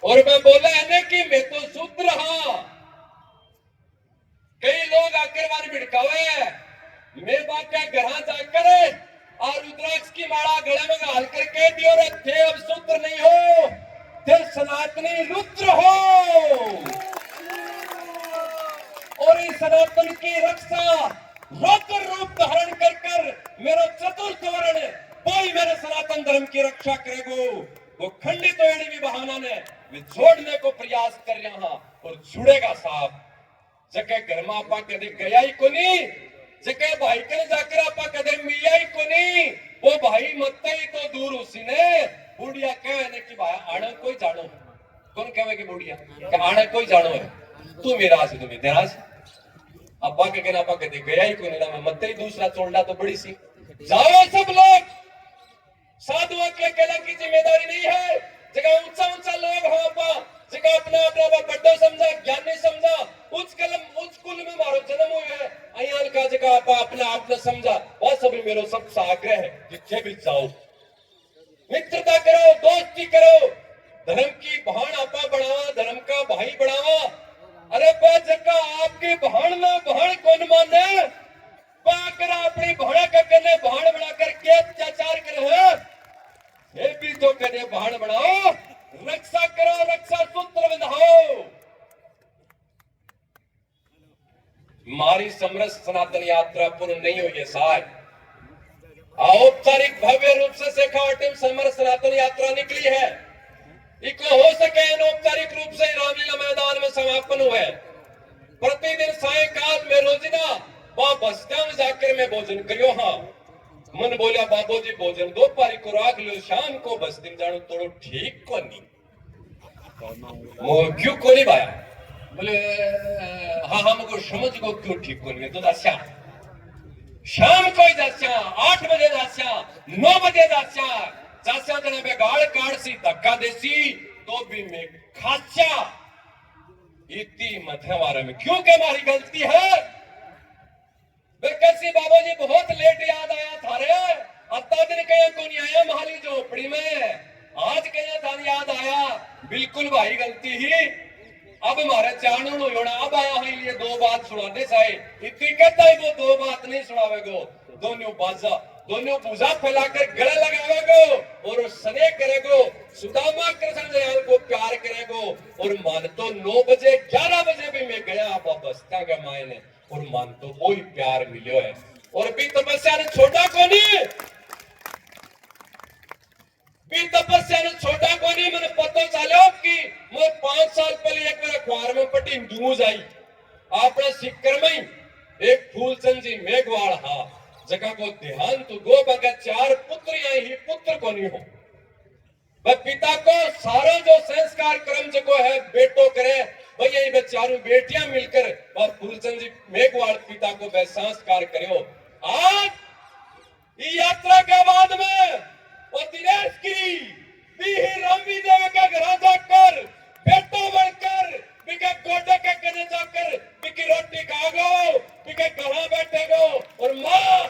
और मैं बोला है कि मैं तो शुद्ध रहा कई लोग आकर बार भिड़कावे मैं बाका घर जाकर और रुद्राक्ष की माला गले में घाल कर कह दियो रे थे अब शुद्ध नहीं हो थे सनातनी रुद्र हो और इस सनातन की रक्षा रुद्र रूप धारण कर मेरा चतुर्थ वर्ण कोई मेरे सनातन धर्म की रक्षा करेगो वो खंडित भी बहाना ने वे छोड़ने को प्रयास कर रहा और जुड़ेगा साहब जके घर में आपा कदे गया ही कोनी, जके भाई कने जाकर आपा कदे मिलिया ही कोनी, वो भाई मत ही तो दूर उसी ने बुढ़िया कहने की भाई आने कोई जानो, कौन कहे कि बुढ़िया कि आने कोई जानो है, तू मेरा से तुम्हें तेरा से अब्बा के कहना आपा कदे गया ही कोनी ना, मैं मत ही दूसरा चोलना तो बड़ी सी। जाओ सब लोग, साधुओं के कला की जिम्मेदारी नहीं है, जगह ऊंचा ऊंचा लोग हो आपा, जगह अपना अपना बड्डो समझा, ज्ञानी समझा, उच्च कलम उच्च कुल में मारो जन्म हुए है, अयाल का जगह आपा अपना अपना समझा, वह सभी मेरो सबसे आग्रह है, जिथे भी जाओ मित्रता करो, दोस्ती करो, धर्म की बहन आपा बढ़ावा, धर्म का भाई बढ़ावा। अरे बा जगह आपकी बहन में बहन कौन माने, पाकर अपनी बहन का कने बहन बनाकर के अत्याचार करे, ये भी तो कने बहन बनाओ, रक्षा करो, रक्षा सूत्र बंधाओ। हमारी समरस सनातन यात्रा पूर्ण नहीं हुई है साहब, औपचारिक भव्य रूप से शेखावाटी समरस सनातन यात्रा निकली है, इको हो सके अनौपचारिक रूप से रामलीला मैदान में समापन हुआ है। प्रतिदिन सायंकाल में रोजिना वहां बस्तियों में जाकर मैं भोजन करियो, हाँ मन बोलिया बाबू जी भोजन दो पारी को राख लो, शाम को बस्ती में जानो थोड़ो ठीक को नहीं, क्यों को नहीं भाया, बोले हाँ हमको समझ को क्यों ठीक को नहीं, तो दस्या शाम को ही दस्या 8 बजे दस्या 9 बजे दस्या दस्या जने बेगाड़ काट सी धक्का देसी तो भी मैं खाचा इतनी मध्यवार में क्यों के हमारी गलती है। कैसी बाबू जी बहुत लेट याद आया थारे, अत्ता दिन कहीं को नहीं आया महाली झोपड़ी में, आज कहीं थान याद आया, बिल्कुल भाई गलती ही। अब हमारे चाणू होना अब आया है ये 2 बात सुनाने चाहे, इतनी कहता है वो 2 बात नहीं सुनावेगो, दोनों बाजा दोनों पूजा फैलाकर गले लगावेगो और स्नेह करेगो, सुदामा कृष्ण दयाल को प्यार करेगो, और मान तो 9 बजे 11 बजे भी मैं गया आप बस्ता का मायने, और मान तो वही प्यार मिलो है, और भी तपस्या ने छोटा को नहीं, भी तपस्या ने छोटा को नहीं, मैंने पता चलो कि मैं 5 साल पहले एक मेरा अखबार में पटी न्यूज आई, आपने सिक्कर में एक फूलचंद जी मेघवाल हा जगह को ध्यान तो गो बगा 4 पुत्र ही पुत्र को नहीं हो, वह पिता को सारा जो संस्कार क्रम जो है बेटो करे, भैया ये 4 बेटियां मिलकर और फूलचंद जी मेघवाल पिता को वह संस्कार करो। आज यात्रा के बाद में वो दिनेश की रामी देव के घर जाकर बेटो बनकर बिके गोडे के कने जाकर बिकी रोटी खाओ, बिके कहां बैठेगो, और मां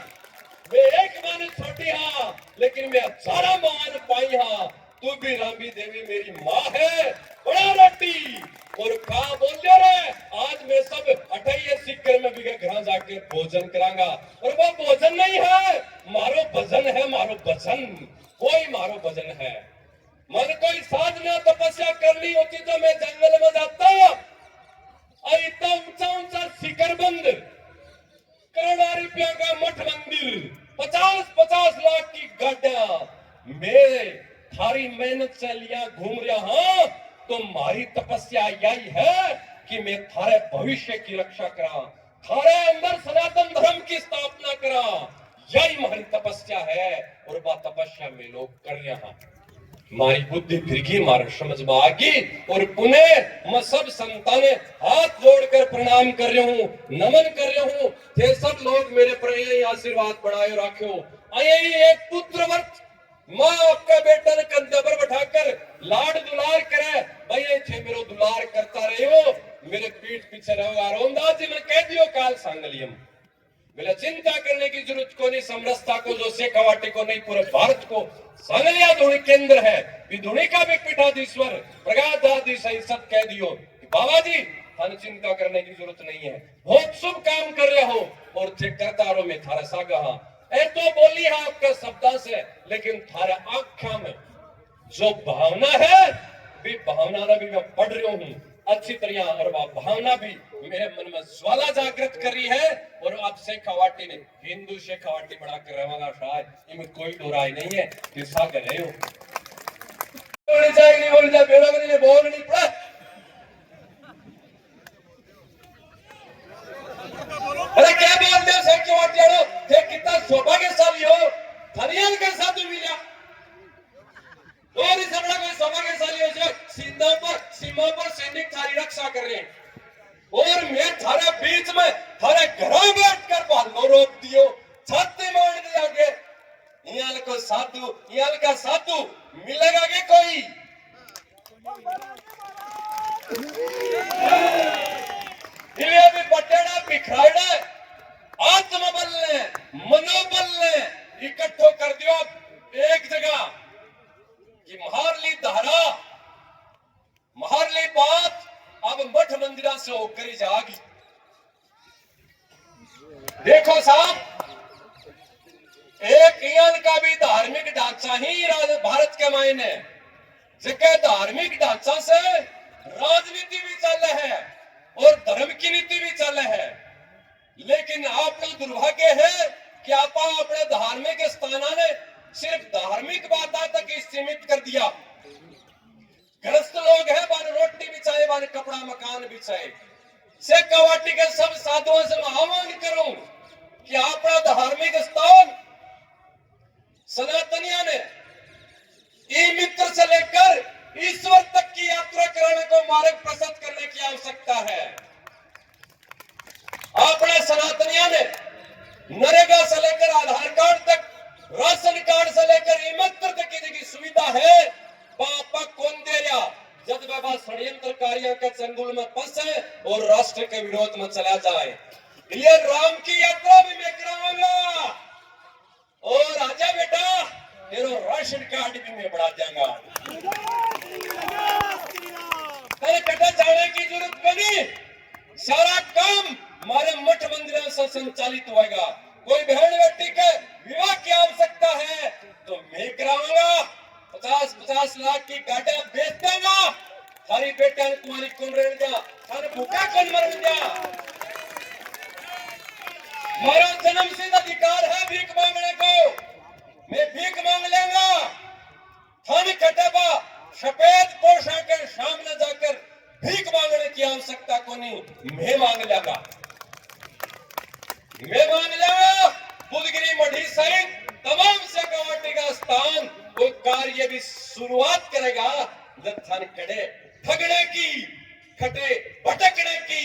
मैं एक माने छोटी हाँ लेकिन मैं 18 मान पाई हाँ, तू भी रामी देवी मेरी माँ है, बड़ा रोटी और कहा बोल रे, आज मैं सब 28 सिक्कर में भी घर जाके भोजन करांगा, और वो भोजन नहीं है मारो भजन है, मारो भजन कोई मारो भजन है। मन कोई साधना तपस्या करनी होती तो मैं जंगल में जाता, इतना ऊंचा ऊंचा शिखर बंद करोड़ों रुपया का मठ मंदिर 50-50 लाख की गाड़ियां मेरे थारी मेहनत से लिया घूम रहा हाँ, तो मारी तपस्या यही है कि मैं थारे भविष्य की रक्षा करा, थारे अंदर सनातन धर्म की स्थापना करा, यही हमारी तपस्या है, और वह तपस्या में लोग कर रहे हैं। हमारी बुद्धि फिर गई, हमारे समझ में आ गई, और पुनः मैं सब संतान हाथ जोड़कर प्रणाम कर रहा हूँ, नमन कर रहा हूँ, थे सब लोग मेरे पर यही आशीर्वाद बढ़ाए रखो। एक पुत्र वर्ष माँ आपका बेटा ने कंधे पर बैठाकर लाड दुलार करे, भैया थे मेरो दुलार करता रहे हो, मेरे पीठ पीछे रहो, रोंदास जी मैंने कह दियो काल सांगलियम, मेरा चिंता करने की जरूरत को नहीं, समरसता को जो शेखावाटी को नहीं पूरे भारत को सांगलिया धुनी केंद्र है, धुनी का भी पीठाधीश्वर प्रगाधाधीश सब कह दियो बाबा जी थाने चिंता करने की जरूरत नहीं है, बहुत शुभ काम कर रहे हो, और थे करता रहो, मैं थारा सागा ए तो बोली है आपका शब्दा से, लेकिन थारे आख्या में जो भावना है भी भावना ना भी मैं पढ़ रहा हूँ अच्छी तरह, और वह भावना भी मेरे मन में ज्वाला जागृत कर रही है, और अब शेखावाटी ने हिंदू शेखावाटी बनाकर रहेगा शायद, इनमें कोई दोराई नहीं है कि सागर रहे हो बोल नहीं पड़ा। अरे क्या बोलते हो सेठ वाटियाड़ो, थे कितना सौभाग्यशाली हो, धनियल के साधु मिला। और इस बड़ा कोई सौभाग्यशाली हो जो सीमा पर सैनिक थारी रक्षा कर रहे हैं, और मैं थारे बीच में थारे घरों बैठकर भालो रोक दियो, छाती मार दिया के याल को साधु, याल का साधु मिलेगा के कोई? ये भी बटेड़ा बिखराड़ा आत्मबल ने, मनोबल ने इकट्ठो कर दियो एक जगह कि महारली धारा, महारली बात अब मठ मंदिरा से होकर जागी। देखो साहब, एक ईयन का भी धार्मिक ढांचा ही भारत के मायने, जिसके धार्मिक ढांचा से राजनीति भी चल है और धर्म की नीति भी चल है। लेकिन आपका दुर्भाग्य है कि आप अपने धार्मिक स्थाना ने सिर्फ धार्मिक बातों तक ही सीमित कर दिया। ग्रस्त लोग हैं, बार रोटी बिछाए, बार कपड़ा मकान बिछाए। से कवाटी के सब साधुओं से आह्वान करूं कि अपना धार्मिक स्थान सनातनियों ने ई मित्र से लेकर ईश्वर तक की यात्रा कराने को मार्ग प्रशस्त करने की आवश्यकता है। अपने सनातनियों ने नरेगा से लेकर आधार कार्ड तक, राशन कार्ड से लेकर ई मित्र तक की सुविधा है, पापा कौन दे रहा? जब बाबा षड्यंत्रकारियों के चंगुल में फंसे और राष्ट्र के विरोध में चला जाए। ये राम की यात्रा भी मैं कराऊंगा, और आजा बेटा तेरा राशन कार्ड भी मैं बढ़ा दूंगा। कटे जाने की जरूरत बनी, सारा काम हमारे मठ मंदिरों से संचालित होगा। कोई बहन बेटी के विवाह की आवश्यकता है तो मैं कराऊंगा। 50-50 लाख की गाड़ियां बेच दूंगा। थारी बेटा तुम्हारी कौन रह जा, थारे भूखा कौन मर जा। हमारा जन्मसिद्ध अधिकार है भीख मांगने को, मैं भीख मांग लेगा। थाने कटेबा सफेद पोशाक के सामने जाकर भीख मांगने की आवश्यकता को नहीं, मैं मांग लेगा, मैं मांग लेगा। बुधगिरी मढ़ी सहित तमाम से कवाटी का स्थान कोई कार्य भी शुरुआत करेगा, थाने कड़े ठगने की, खटे भटकने की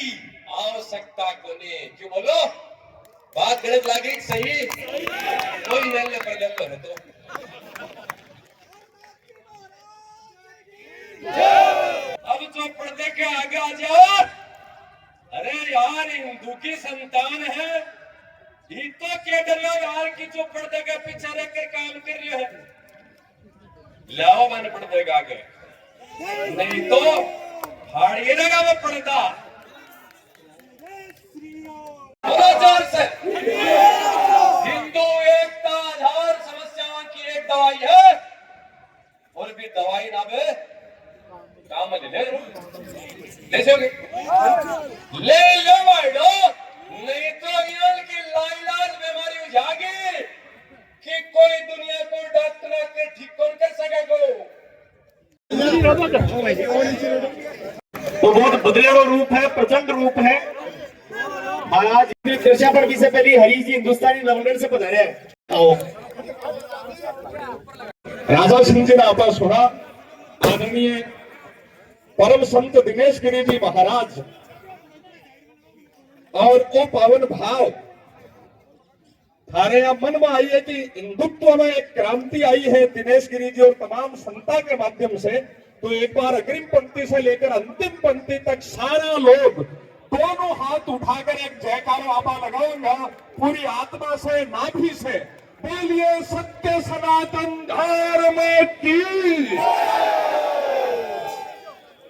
आवश्यकता को नहीं। क्यों बोलो, बात गलत लगी सही? कोई नल्ले पर गलत है तो अब जो पर्दे के आगे आ जाओ। अरे यार, हिंदू की संतान है, ये तो क्या डर यार कि जो पर्दे के पीछे रहकर काम कर रही है। लाओ मैंने पर्दे के आगे, नहीं तो फाड़िए लगा वो पर्दा। जोर से हिंदू एकता आधार समस्याओं की एक दवाई है, और भी दवाई ना बे काम ले लो वाड़ो, नहीं तो यार की लाइलाज बीमारी हो जाएगी कि कोई दुनिया को डॉक्टर के ठीक कौन कर सकेगा। तो बहुत बदलेगा रूप है, प्रचंड रूप है। महाराज दृश्या पर भी से पहले हरी जी हिंदुस्तानी नवलर से पधारे हैं। राजा सिंह जी ने आता सुना, आदरणीय परम संत दिनेश गिरी जी महाराज और वो पावन भाव थारे यहाँ मन में आई है कि हिंदुत्व में एक क्रांति आई है दिनेश गिरी जी और तमाम संता के माध्यम से। तो एक बार अग्रिम पंक्ति से लेकर अंतिम पंक्ति तक सारा लोग दोनों हाथ उठाकर एक जयकारा आपा लगाऊंगा पूरी आत्मा से, नाभि से। बोलिए सत्य सनातन धर्म की।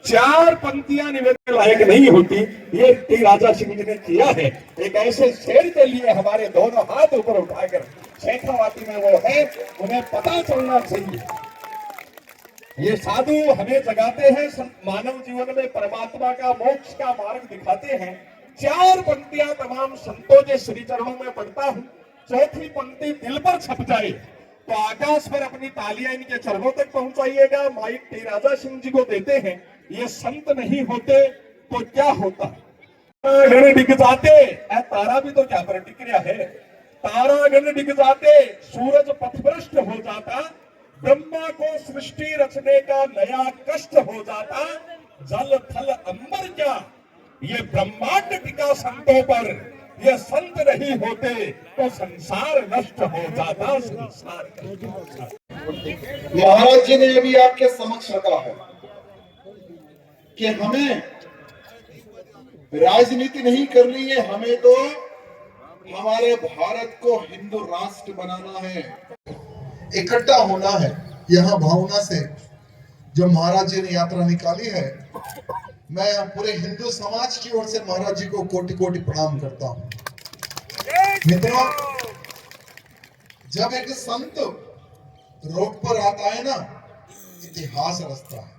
चार पंक्तियां निवेदन लायक नहीं होती, ये टी राजा सिंह जी ने किया है। एक ऐसे शेर के लिए हमारे दोनों हाथ ऊपर उठाकर शेखावाटी में वो है, उन्हें पता चलना चाहिए। ये साधु हमें जगाते हैं, मानव जीवन में परमात्मा का, मोक्ष का मार्ग दिखाते हैं। चार पंक्तियां तमाम संतों के श्री चरणों में पढ़ता हूं, चौथी पंक्ति दिल पर छप जाए तो आकाश पर अपनी तालियां इनके चरणों तक पहुंचाइएगा। माइक टी राजा सिंह जी को देते हैं। ये संत नहीं होते तो क्या होता? तारागण डिग जाते, तारा भी तो क्या प्रतिक्रिया है। तारागण डिग जाते, सूरज पथभ्रष्ट हो जाता, ब्रह्मा को सृष्टि रचने का नया कष्ट हो जाता, जल थल अंबर क्या ये ब्रह्मांड टिका संतों पर, ये संत नहीं होते तो संसार नष्ट हो जाता, संसार नष्ट हो जाता। महाराज जी ने अभी आपके समक्ष रखा है कि हमें राजनीति नहीं करनी है, हमें तो हमारे भारत को हिंदू राष्ट्र बनाना है, इकट्ठा होना है। यहाँ भावना से जो महाराज जी ने यात्रा निकाली है, मैं पूरे हिंदू समाज की ओर से महाराज जी को कोटि कोटि प्रणाम करता हूँ। मित्रों, जब एक संत रोड पर आता है ना, इतिहास रचता है।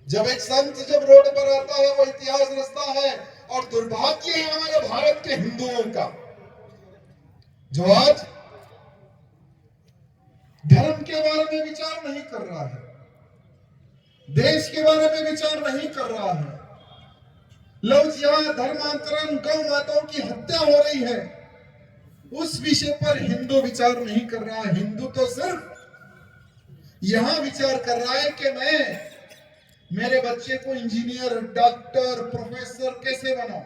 जब एक संत जब रोड पर आता है वो इतिहास रचता है। और दुर्भाग्य है हमारे भारत के हिंदुओं का, जो आज धर्म के बारे में विचार नहीं कर रहा है, देश के बारे में विचार नहीं कर रहा है। लोग जहां धर्मांतरण, गौ माताओं की हत्या हो रही है, उस विषय पर हिंदू विचार नहीं कर रहा है। हिंदू तो सिर्फ यहां विचार कर रहा है कि मैं मेरे बच्चे को इंजीनियर, डॉक्टर, प्रोफेसर कैसे बनाऊं।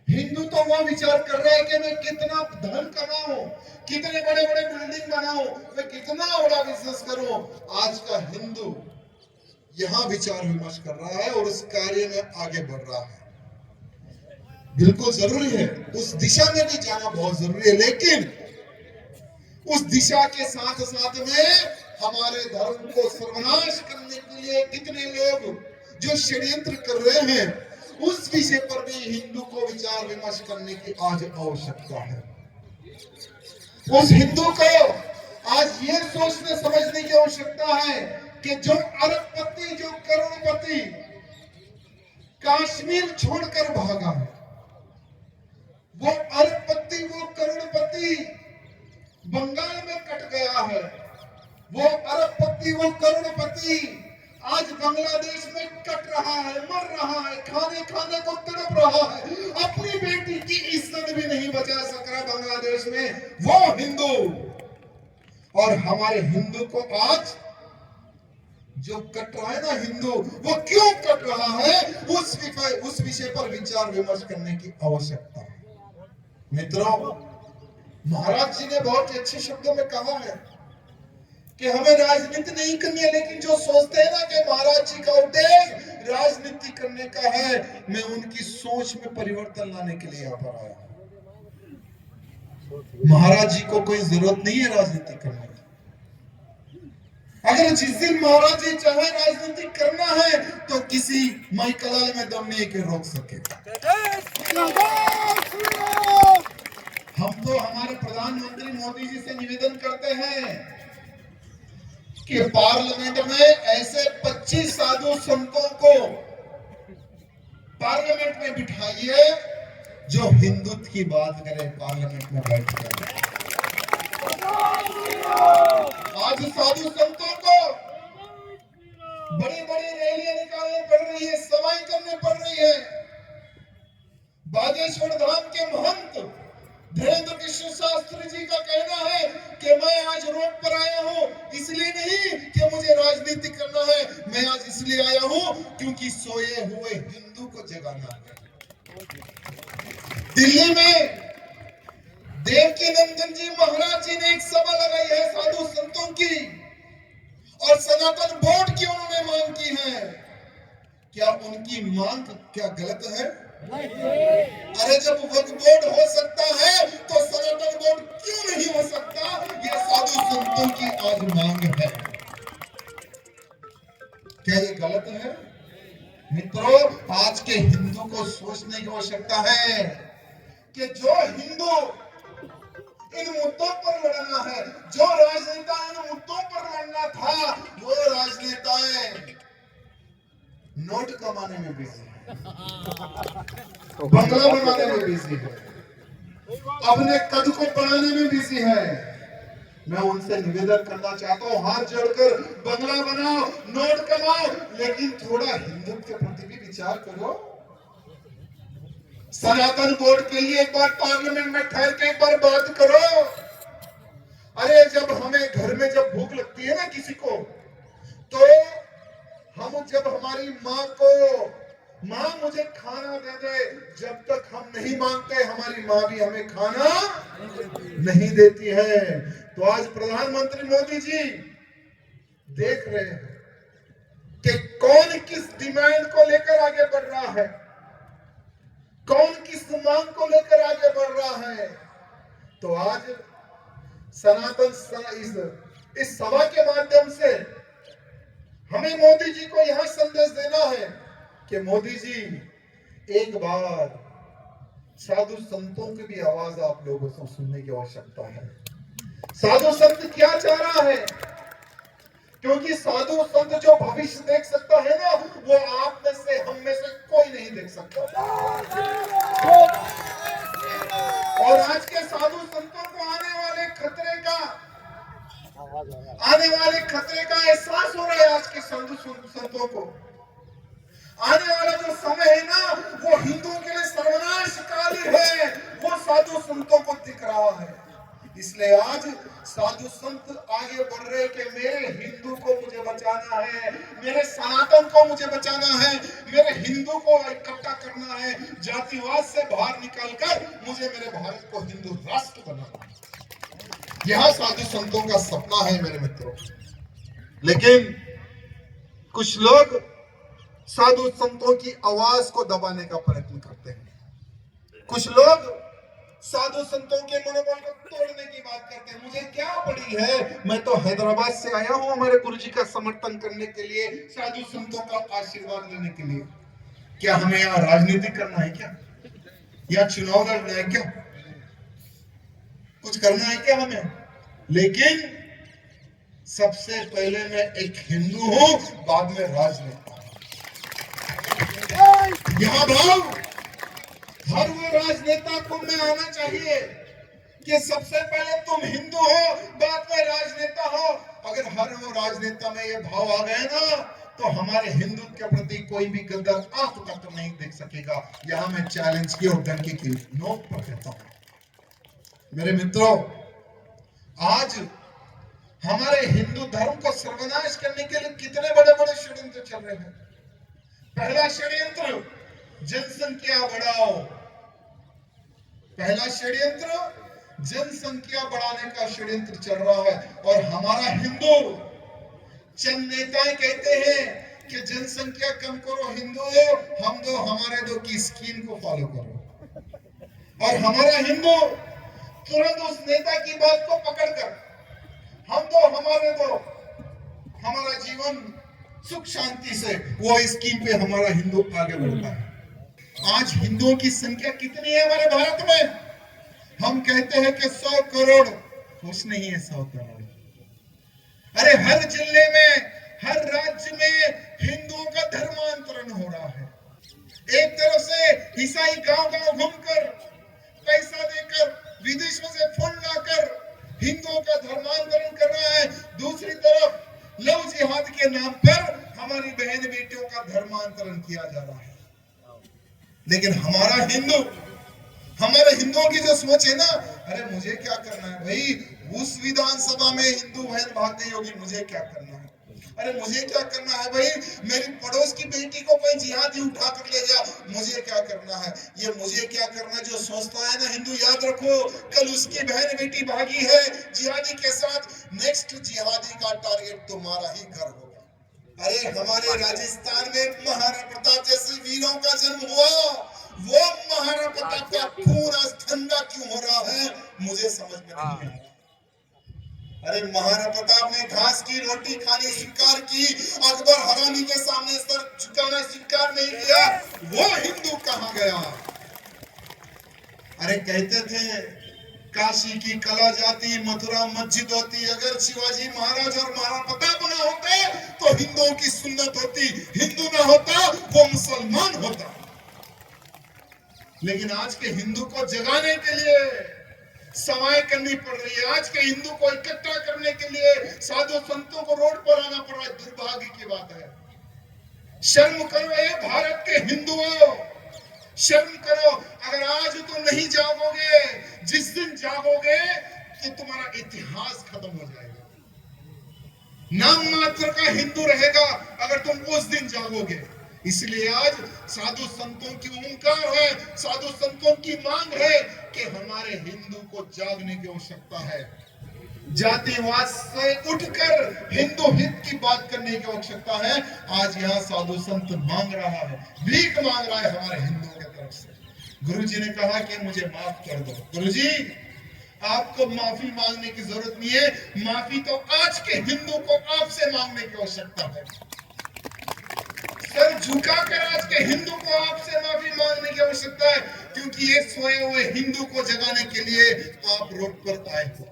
हिंदू तो वो विचार कर रहा है कि मैं कितना धन कमाऊं, कितने बड़े बड़े बिल्डिंग बनाऊं, मैं कितना बड़ा बिजनेस करूं। आज का हिंदू यहां विचार विमर्श कर रहा है और उस कार्य में आगे बढ़ रहा है। बिल्कुल जरूरी है, उस दिशा में भी जाना बहुत जरूरी है, लेकिन उस दिशा के साथ साथ में हमारे धर्म को सर्वनाश करने के लिए कितने लोग जो षड्यंत्र कर रहे हैं, उस विषय पर भी हिंदू को विचार विमर्श करने की आज आवश्यकता है। उस हिंदू को आज ये सोचने समझने की आवश्यकता है कि जो अरबपति, जो करोड़पति कश्मीर छोड़कर भागा है, वो अरबपति, वो करोड़पति बंगाल में कट गया है, वो अरबपति, वो करोड़पति आज बांग्लादेश में कट रहा है, मर रहा है, खाने खाने को तड़प रहा है, अपनी बेटी की इज्जत भी नहीं बचा सक रहा बांग्लादेश में, वो हिंदू। और हमारे हिंदू को आज जो कट रहा है ना हिंदू, वो क्यों कट रहा है, उस विषय पर विचार विमर्श करने की आवश्यकता है। मित्रों, महाराज जी ने बहुत अच्छे शब्दों में कहा है कि हमें राजनीति नहीं करनी है, लेकिन जो सोचते हैं ना कि महाराज जी का उद्देश्य राजनीति करने का है, मैं उनकी सोच में परिवर्तन लाने के लिए यहाँ पर आया हूं। महाराज जी को कोई जरूरत नहीं है राजनीति करने की। अगर जिस दिन महाराज जी चाहे राजनीति करना है तो किसी माई कलाल में दम नहीं के रोक सके। हम तो हमारे प्रधानमंत्री मोदी जी से निवेदन करते हैं कि पार्लियामेंट में ऐसे 25 साधु संतों को पार्लियामेंट में बिठाइए जो हिंदुत्व की बात करें पार्लियामेंट में बैठकर। आज साधु संतों को बड़ी बड़ी रैलियां निकालनी पड़ रही है, सभाएं करनी पड़ रही है। बागेश्वर धाम के महंत धीरेन्द्र कृष्ण शास्त्री जी का कहना है कि मैं आज रोड पर आया हूं इसलिए नहीं कि मुझे राजनीति करना है, मैं आज इसलिए आया हूं क्योंकि सोए हुए हिंदू को जगाना है। दिल्ली में देवकी नंदन जी महाराज जी ने एक सभा लगाई है साधु संतों की, और सनातन बोर्ड की उन्होंने मांग की है। क्या उनकी मांग क्या गलत है? अरे जब वक्फ बोर्ड हो सकता है तो सनातन बोर्ड क्यों नहीं हो सकता? ये साधु संतों की आज मांग है। क्या ये गलत है? मित्रों, आज के हिंदू को सोचने की आवश्यकता है कि जो हिंदू इन मुद्दों पर लड़ना है, जो राजनेता इन मुद्दों पर लड़ना था, वो राजनेताएं नोट कमाने में बिजी है, बंगला बनाने में बिजी है, अपने कद को बढ़ाने में बिजी है। मैं उनसे निवेदन करना चाहता हूँ, हाथ जोड़कर बंगला बनाओ, नोट कमाओ, लेकिन थोड़ा हिंदुत्व के प्रति भी विचार करो। सनातन बोर्ड के लिए एक बार पार्लियामेंट में ठहर के एक बार बात करो। अरे जब हमें घर में जब भूख लगती है ना किसी को, तो हम जब हमारी माँ को, माँ मुझे खाना दे दे, जब तक हम नहीं मांगते हमारी माँ भी हमें खाना नहीं देती है। तो आज प्रधानमंत्री मोदी जी देख रहे हैं कि कौन किस डिमांड को लेकर आगे बढ़ रहा है, कौन किस मांग को लेकर आगे बढ़ रहा है। तो आज इस सभा के माध्यम से हमें मोदी जी को यह संदेश देना है कि मोदी जी एक बार साधु संतों की भी आवाज आप लोगों को सुनने की आवश्यकता है। साधु संत क्या चाह रहा है, क्योंकि साधु संत जो भविष्य देख सकता है ना, वो आप में से हम में से कोई नहीं देख सकता। और आज के साधु संतों को आने वाले खतरे का एहसास हो रहा है। आज के साधु संतों को आने वाला जो समय है ना, वो हिंदुओं के लिए सर्वनाशकाली है, वो साधु संतों को दिख रहा है। इसलिए आज साधु संत आगे बढ़ रहे कि मेरे हिंदू को मुझे बचाना है, मेरे सनातन को मुझे बचाना है, मेरे हिंदू को इकट्ठा करना है, जातिवाद से बाहर निकलकर मुझे मेरे भारत को हिंदू राष्ट्र बनाना है। यह साधु संतों का सपना है मेरे मित्रों। लेकिन कुछ लोग साधु संतों की आवाज को दबाने का प्रयत्न करते हैं। कुछ लोग साधु संतों के मनोबल को तोड़ने की बात करते हैं। मुझे क्या पड़ी है, मैं तो हैदराबाद से आया हूं हमारे गुरुजी का समर्थन करने के लिए, साधु संतों का आशीर्वाद लेने के लिए। क्या हमें यहाँ राजनीति करना है क्या, या चुनाव लड़ना है क्या, कुछ करना है क्या हमें? लेकिन सबसे पहले मैं एक हिंदू हूं, बाद में राजनेता। यह भाव हर वो राजनेता को में आना चाहिए कि सबसे पहले तुम हिंदू हो, बाद में राजनेता हो। अगर हर वो राजनेता में ये भाव आ गए ना, तो हमारे हिंदू के प्रति कोई भी गद्दार आंख तक नहीं देख सकेगा। यहां मैं चैलेंज की और डंके की नोक पर कहता हूं। मेरे मित्रों, आज हमारे हिंदू धर्म को सर्वनाश करने के लिए कितने बड़े बड़े षड्यंत्र चल रहे हैं। पहला षड्यंत्र जनसंख्या बढ़ाओ, पहला षड्यंत्र जनसंख्या बढ़ाने का षड्यंत्र चल रहा है। और हमारा हिंदू चंद नेताएं कहते हैं कि जनसंख्या कम करो हिंदू, हम दो हमारे दो की स्कीम को फॉलो करो। और हमारा हिंदू तुरंत उस नेता की बात को पकड़कर हम दो हमारे दो, हमारा जीवन सुख शांति से, वो स्कीम पे हमारा हिंदू आगे बढ़ता है। आज हिंदुओं की संख्या कितनी है हमारे भारत में? हम कहते हैं कि 100 करोड़, कुछ नहीं है 100 करोड़। अरे हर जिले में, हर राज्य में हिंदुओं का धर्मांतरण हो रहा है। एक तरफ से ईसाई गांव गांव घूमकर पैसा देकर विदेशों से फंड लाकर हिंदुओं का धर्मांतरण कर रहा है, दूसरी तरफ लव जिहाद के नाम पर हमारी बहन बेटियों का धर्मांतरण किया जा रहा है। लेकिन हमारे हिंदुओं की जो सोच है ना, अरे मुझे क्या करना है भाई, उस विधानसभा में हिंदू बहन भाग गई होगी, मुझे क्या करना है? अरे मुझे क्या करना है भाई, मेरी पड़ोस की बेटी को कोई जिहादी उठा कर ले गया, मुझे क्या करना है? ये मुझे क्या करना जो सोचता है ना हिंदू, याद रखो कल उसकी बहन बेटी भागी है जिहादी के साथ, नेक्स्ट जिहादी का टारगेट तुम्हारा ही घर होगा। अरे हमारे राजस्थान में महाराणा प्रताप जैसे वीरों का जन्म हुआ, वो महाराणा प्रताप का खून आज ठंडा क्यों हो रहा है, मुझे समझ में नहीं आ रहा। अरे महाराणा प्रताप ने घास की रोटी खानी स्वीकार की, अकबर हरानी के सामने सर झुकाना स्वीकार नहीं किया, वो हिंदू कहां गया? अरे कहते थे काशी की कला जाती, मथुरा मस्जिद होती, अगर शिवाजी महाराज और महाराणा प्रताप ना होते तो हिंदुओं की सुन्नत होती, हिंदू ना होता वो मुसलमान होता। लेकिन आज के हिंदू को जगाने के लिए सवाएं करनी पड़ रही है। आज के हिंदू को इकट्ठा करने के लिए साधु संतों को रोड पर आना पड़ रहा है। दुर्भाग्य की बात है, शर्म करो ये भारत के हिंदुओं, शर्म करो। अगर आज तुम नहीं जागोगे, जिस दिन जागोगे तो तुम्हारा इतिहास खत्म हो जाएगा। नाम मात्र का हिंदू रहेगा अगर तुम उस दिन जागोगे। इसलिए आज साधु संतों की ओंकार है, साधु संतों की मांग है कि हमारे हिंदू को जागने की आवश्यकता है। जातिवाद से उठकर हिंदू हित की बात करने की आवश्यकता है। आज यहाँ साधु संत मांग रहा है, भीख मांग रहा है हमारे हिंदुओं की तरफ से। गुरुजी ने कहा कि मुझे माफ कर दो। गुरुजी, आपको माफी मांगने की जरूरत नहीं है, माफी तो आज के हिंदू को आपसे मांगने की आवश्यकता है। सर झुकाकर आज के हिंदू को आपसे माफी मांगने की आवश्यकता है, क्योंकि ये सोए हुए हिंदू को जगाने के लिए आप रोड पर आए हो।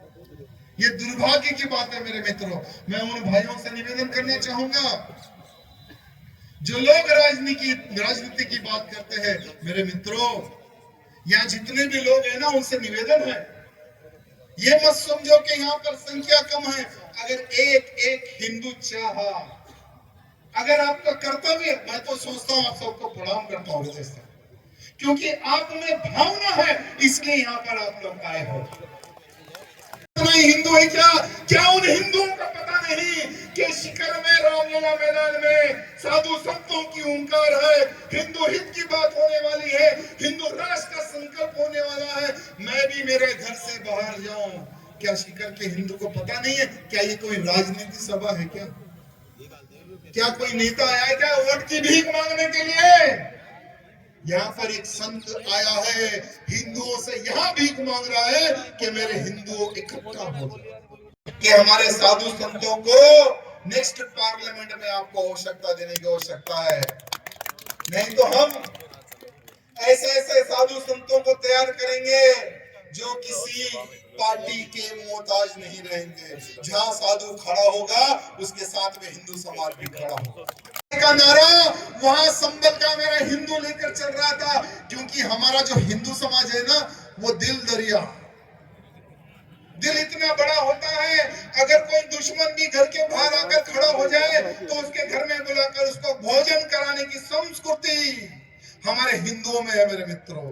ये दुर्भाग्य की बात है मेरे मित्रों। मैं उन भाइयों से निवेदन करना चाहूंगा जो लोग राजनीति की बात करते हैं। मेरे मित्रों, यहाँ जितने भी लोग हैं ना, उनसे निवेदन है, ये मत समझो कि यहाँ पर संख्या कम है। अगर एक एक हिंदू चाहा, अगर आपका कर्तव्य, मैं तो सोचता हूँ आप सबको प्रणाम करता हूँ हृदय से, क्योंकि आप में भावना है, इसलिए यहाँ पर आप लोग आए हो। हिंदू है क्या उन हिंदुओं का पता नहीं कि शिखर में, रामलीला मैदान में साधु संतों की ओंकार है, हिंदू हित की बात होने वाली है, हिंदू राष्ट्र का संकल्प होने वाला है। मैं भी मेरे घर से बाहर जाऊं, क्या शिखर के हिंदू को पता नहीं है? क्या ये कोई राजनीति सभा है? क्या कोई नेता आया है क्या वोट की भीख मांगने के लिए? यहाँ पर एक संत आया है, हिंदुओं से यहाँ भीख मांग रहा है कि मेरे हिंदुओं इकट्ठा हो जाए, कि हमारे साधु संतों को नेक्स्ट पार्लियामेंट में आपको आवश्यकता देने की आवश्यकता है। नहीं तो हम ऐसे साधु संतों को तैयार करेंगे जो किसी पार्टी के मोहताज नहीं रहेंगे। जहां साधु खड़ा होगा उसके साथ में हिंदू समाज भी खड़ा होगा का नारा वहां संबल का मेरा हिंदू लेकर चल रहा था, क्योंकि हमारा जो हिंदू समाज है ना, वो दिल दरिया, दिल इतना बड़ा होता है, अगर कोई दुश्मन भी घर के बाहर आकर खड़ा हो जाए तो उसके घर में बुलाकर उसको भोजन कराने की संस्कृति हमारे हिंदुओं में है। मेरे मित्रों,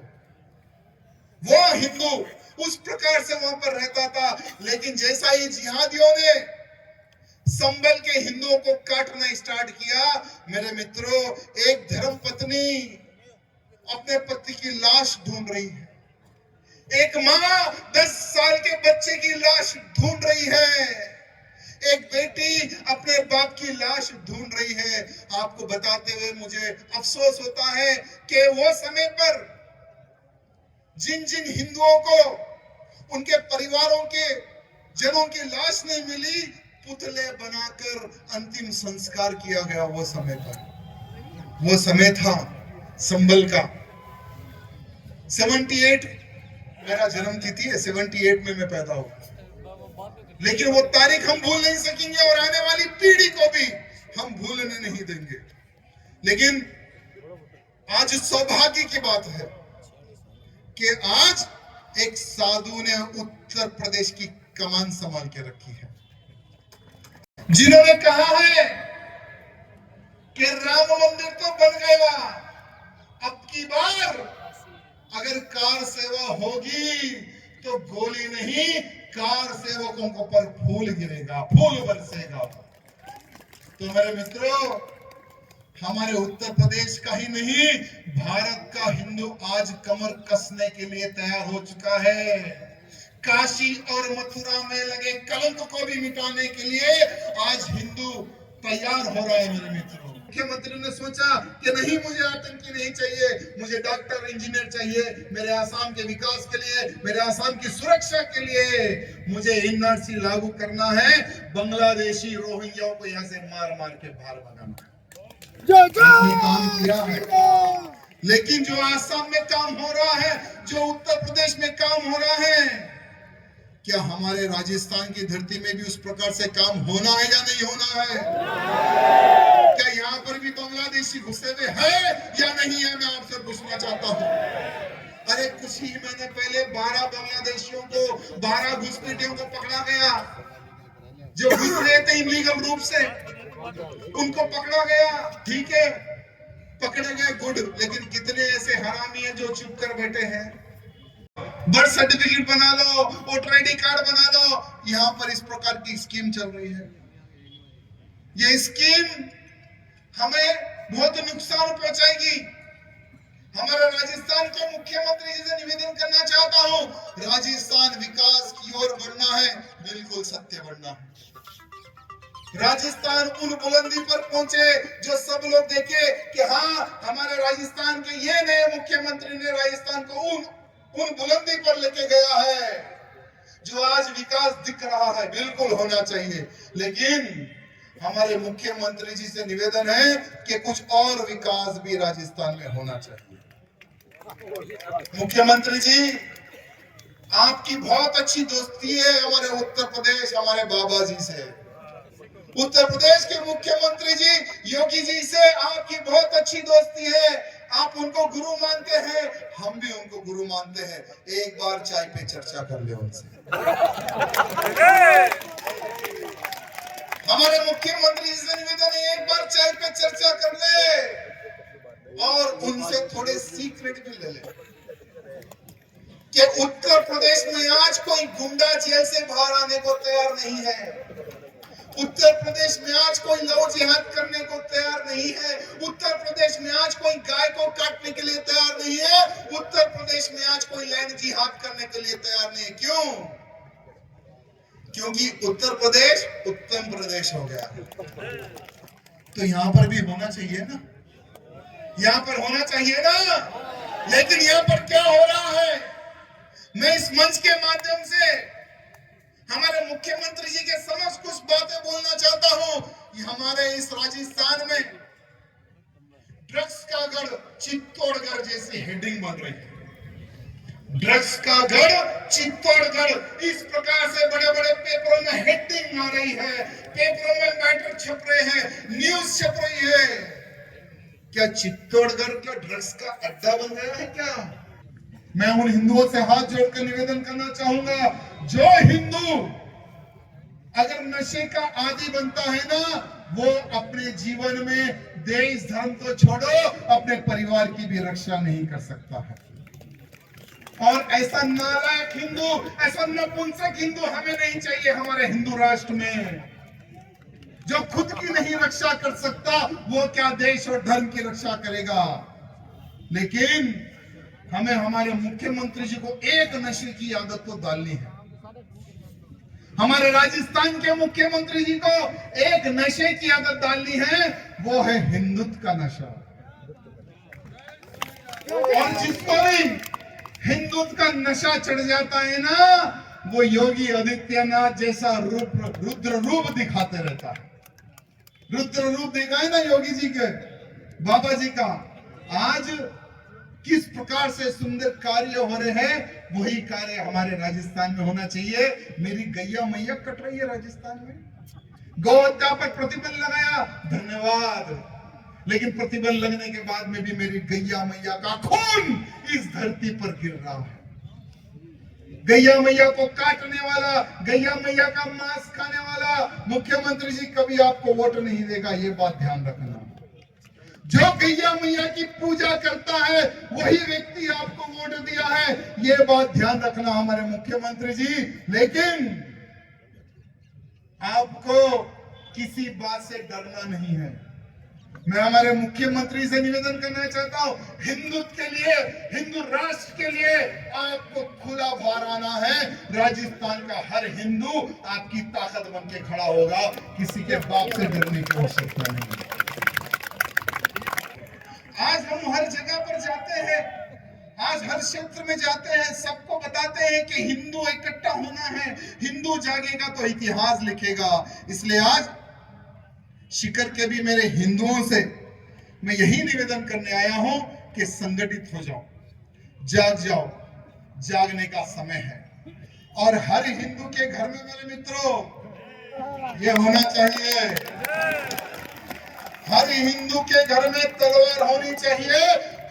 वो हिंदू उस प्रकार से वहां पर रहता था, लेकिन जैसा ही जिहादियों ने संबल के हिंदुओं को काटना स्टार्ट किया, मेरे मित्रों, एक धर्म पत्नी अपने पति की लाश ढूंढ रही है, एक माँ 10 साल के बच्चे की लाश ढूंढ रही है, एक बेटी अपने बाप की लाश ढूंढ रही है। आपको बताते हुए मुझे अफसोस होता है कि वो समय पर जिन जिन हिंदुओं को उनके परिवारों के जनों की लाश नहीं मिली, पुतले बनाकर अंतिम संस्कार किया गया। वो समय था संबल का। 78 मेरा जन्म तिथि है, 78 में मैं पैदा हुआ, लेकिन वो तारीख हम भूल नहीं सकेंगे और आने वाली पीढ़ी को भी हम भूलने नहीं देंगे। लेकिन आज सौभाग्य की बात है कि आज एक साधु ने उत्तर प्रदेश की कमान संभाल के रखी है, जिन्होंने कहा है कि राम मंदिर तो बन गया, अब की बार अगर कार सेवा होगी तो गोली नहीं, कार सेवकों को पर फूल गिरेगा, फूल बरसेगा। तो मेरे मित्रों, हमारे उत्तर प्रदेश का ही नहीं, भारत का हिंदू आज कमर कसने के लिए तैयार हो चुका है। काशी और मथुरा में लगे कलंक को भी मिटाने के लिए आज हिंदू तैयार हो रहा है। मेरे मित्रों, मुख्यमंत्री ने सोचा कि नहीं, मुझे आतंकी नहीं चाहिए, मुझे डॉक्टर इंजीनियर चाहिए, मेरे आसाम के विकास के लिए, मेरे आसाम की सुरक्षा के लिए मुझे एनआरसी लागू करना है, बांग्लादेशी रोहिंग्याओं को यहाँ से मार मार के बाहर भगाना है। काम किया है, लेकिन जो आसाम में काम हो रहा है, जो उत्तर प्रदेश में काम हो रहा है, क्या हमारे राजस्थान की धरती में भी उस प्रकार से काम होना है या नहीं होना है? क्या यहाँ पर भी बांग्लादेशी घुसे हुए है या नहीं है? मैं आपसे पूछना चाहता हूँ। अरे कुछ ही महीने पहले 12 बांग्लादेशियों को, 12 घुसपैठियों को पकड़ा गया, जो घुस रहे थे इलीगल रूप से, उनको पकड़ा गया। ठीक है, पकड़े गए गुड, लेकिन कितने ऐसे हरामी हैं जो चुप कर बैठे हैं। बर्थ सर्टिफिकेट बना लो, वोटर आईडी कार्ड बना लो, यहां पर इस प्रकार की स्कीम चल रही है। ये स्कीम हमें बहुत नुकसान पहुंचाएगी। हमारा राजस्थान के मुख्यमंत्री जी से निवेदन करना चाहता हूं, राजस्थान विकास की ओर बढ़ना है, बिल्कुल सत्य बढ़ना है। राजस्थान उन बुलंदी पर पहुंचे जो सब लोग देखे कि हाँ, हमारे राजस्थान के ये नए मुख्यमंत्री ने राजस्थान को उन बुलंदी पर लेके गया है जो आज विकास दिख रहा है। बिल्कुल होना चाहिए, लेकिन हमारे मुख्यमंत्री जी से निवेदन है कि कुछ और विकास भी राजस्थान में होना चाहिए। मुख्यमंत्री जी, आपकी बहुत अच्छी दोस्ती है हमारे उत्तर प्रदेश, हमारे बाबा जी से। उत्तर प्रदेश के मुख्यमंत्री जी योगी जी से आपकी बहुत अच्छी दोस्ती है। आप उनको गुरु मानते हैं, हम भी उनको गुरु मानते हैं। एक बार चाय पे चर्चा कर ले उनसे। हमारे मुख्यमंत्री जी से निवेदन है, एक बार चाय पे चर्चा कर ले और उनसे थोड़े सीक्रेट भी ले ले कि उत्तर प्रदेश में आज कोई गुंडा जेल से बाहर आने को तैयार नहीं है। उत्तर प्रदेश में आज कोई लव जिहाद करने को तैयार नहीं है। उत्तर प्रदेश में आज कोई गाय को काटने के लिए तैयार नहीं है। उत्तर प्रदेश में आज कोई लैंड जिहाद करने के लिए तैयार नहीं है। क्यों? क्योंकि उत्तर प्रदेश उत्तम प्रदेश हो गया। तो यहाँ पर भी होना चाहिए ना, यहाँ पर होना चाहिए ना। लेकिन यहाँ पर क्या हो रहा है, मैं इस मंच के माध्यम से हमारे मुख्यमंत्री जी के समक्ष कुछ बातें बोलना चाहता हूं कि हमारे इस राजस्थान में ड्रग्स का गढ़ चित्तौड़गढ़ जैसी हेडिंग बन रही है। ड्रग्स का गढ़ चित्तौड़गढ़, इस प्रकार से बड़े बड़े पेपरों में हेडिंग आ रही है, पेपरों में मैटर छप रहे हैं, न्यूज छप रही है। क्या चित्तौड़गढ़ का ड्रग्स का अड्डा बन गया है क्या? मैं उन हिंदुओं से हाथ जोड़कर निवेदन करना चाहूंगा, जो हिंदू अगर नशे का आदी बनता है ना, वो अपने जीवन में देश धर्म तो छोड़ो, अपने परिवार की भी रक्षा नहीं कर सकता है। और ऐसा नालायक हिंदू, ऐसा नपुंसक हिंदू हमें नहीं चाहिए हमारे हिंदू राष्ट्र में। जो खुद की नहीं रक्षा कर सकता, वो क्या देश और धर्म की रक्षा करेगा। लेकिन हमें हमारे मुख्यमंत्री जी को एक नशे की आदत को डालनी है। हमारे राजस्थान के मुख्यमंत्री जी को एक नशे की आदत डालनी है, वो है हिंदुत्व का नशा। और जिसको भी हिंदुत्व का नशा चढ़ जाता है ना, वो योगी आदित्यनाथ जैसा रुद्र रूप दिखाते रहता है। रुद्र रूप देखा है ना योगी जी के, बाबा जी का। आज किस प्रकार से सुंदर कार्य हो रहे हैं, वही कार्य हमारे राजस्थान में होना चाहिए। मेरी गैया मैया कट रही है राजस्थान में, गौ हत्या पर प्रतिबंध लगाया, धन्यवाद। लेकिन प्रतिबंध लगने के बाद में भी मेरी गैया मैया का खून इस धरती पर गिर रहा है। गैया मैया को काटने वाला, गैया मैया का मांस खाने वाला मुख्यमंत्री जी कभी आपको वोट नहीं देगा, ये बात ध्यान रखना। जो गैया मैया की पूजा करता है वही व्यक्ति आपको वोट दिया है, ये बात ध्यान रखना हमारे मुख्यमंत्री जी। लेकिन आपको किसी बात से डरना नहीं है। मैं हमारे मुख्यमंत्री से निवेदन करना चाहता हूं, हिंदुत्व के लिए, हिंदू राष्ट्र के लिए आपको खुला बाहर आना है। राजस्थान का हर हिंदू आपकी ताकत बन के खड़ा होगा, किसी के बाप से डरने की आवश्यकता नहीं है। आज हम हर जगह पर जाते हैं, आज हर क्षेत्र में जाते हैं, सबको बताते हैं कि हिंदू इकट्ठा होना है, हिंदू जागेगा तो इतिहास लिखेगा। इसलिए आज शिकर के भी मेरे हिंदुओं से मैं यही निवेदन करने आया हूं कि संगठित हो जाओ, जाग जाओ, जागने का समय है। और हर हिंदू के घर में मेरे मित्रों ये होना चाहिए, हर हिंदू के घर में तलवार होनी चाहिए,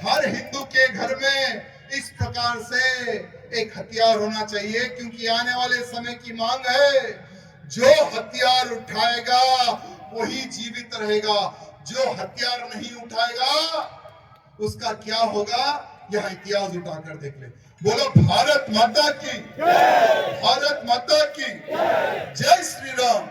हर हिंदू के घर में इस प्रकार से एक हथियार होना चाहिए, क्योंकि आने वाले समय की मांग है। जो हथियार उठाएगा वही जीवित रहेगा, जो हथियार नहीं उठाएगा उसका क्या होगा यह इतिहास उठाकर देख ले। बोलो भारत माता की, भारत माता की जय श्री राम।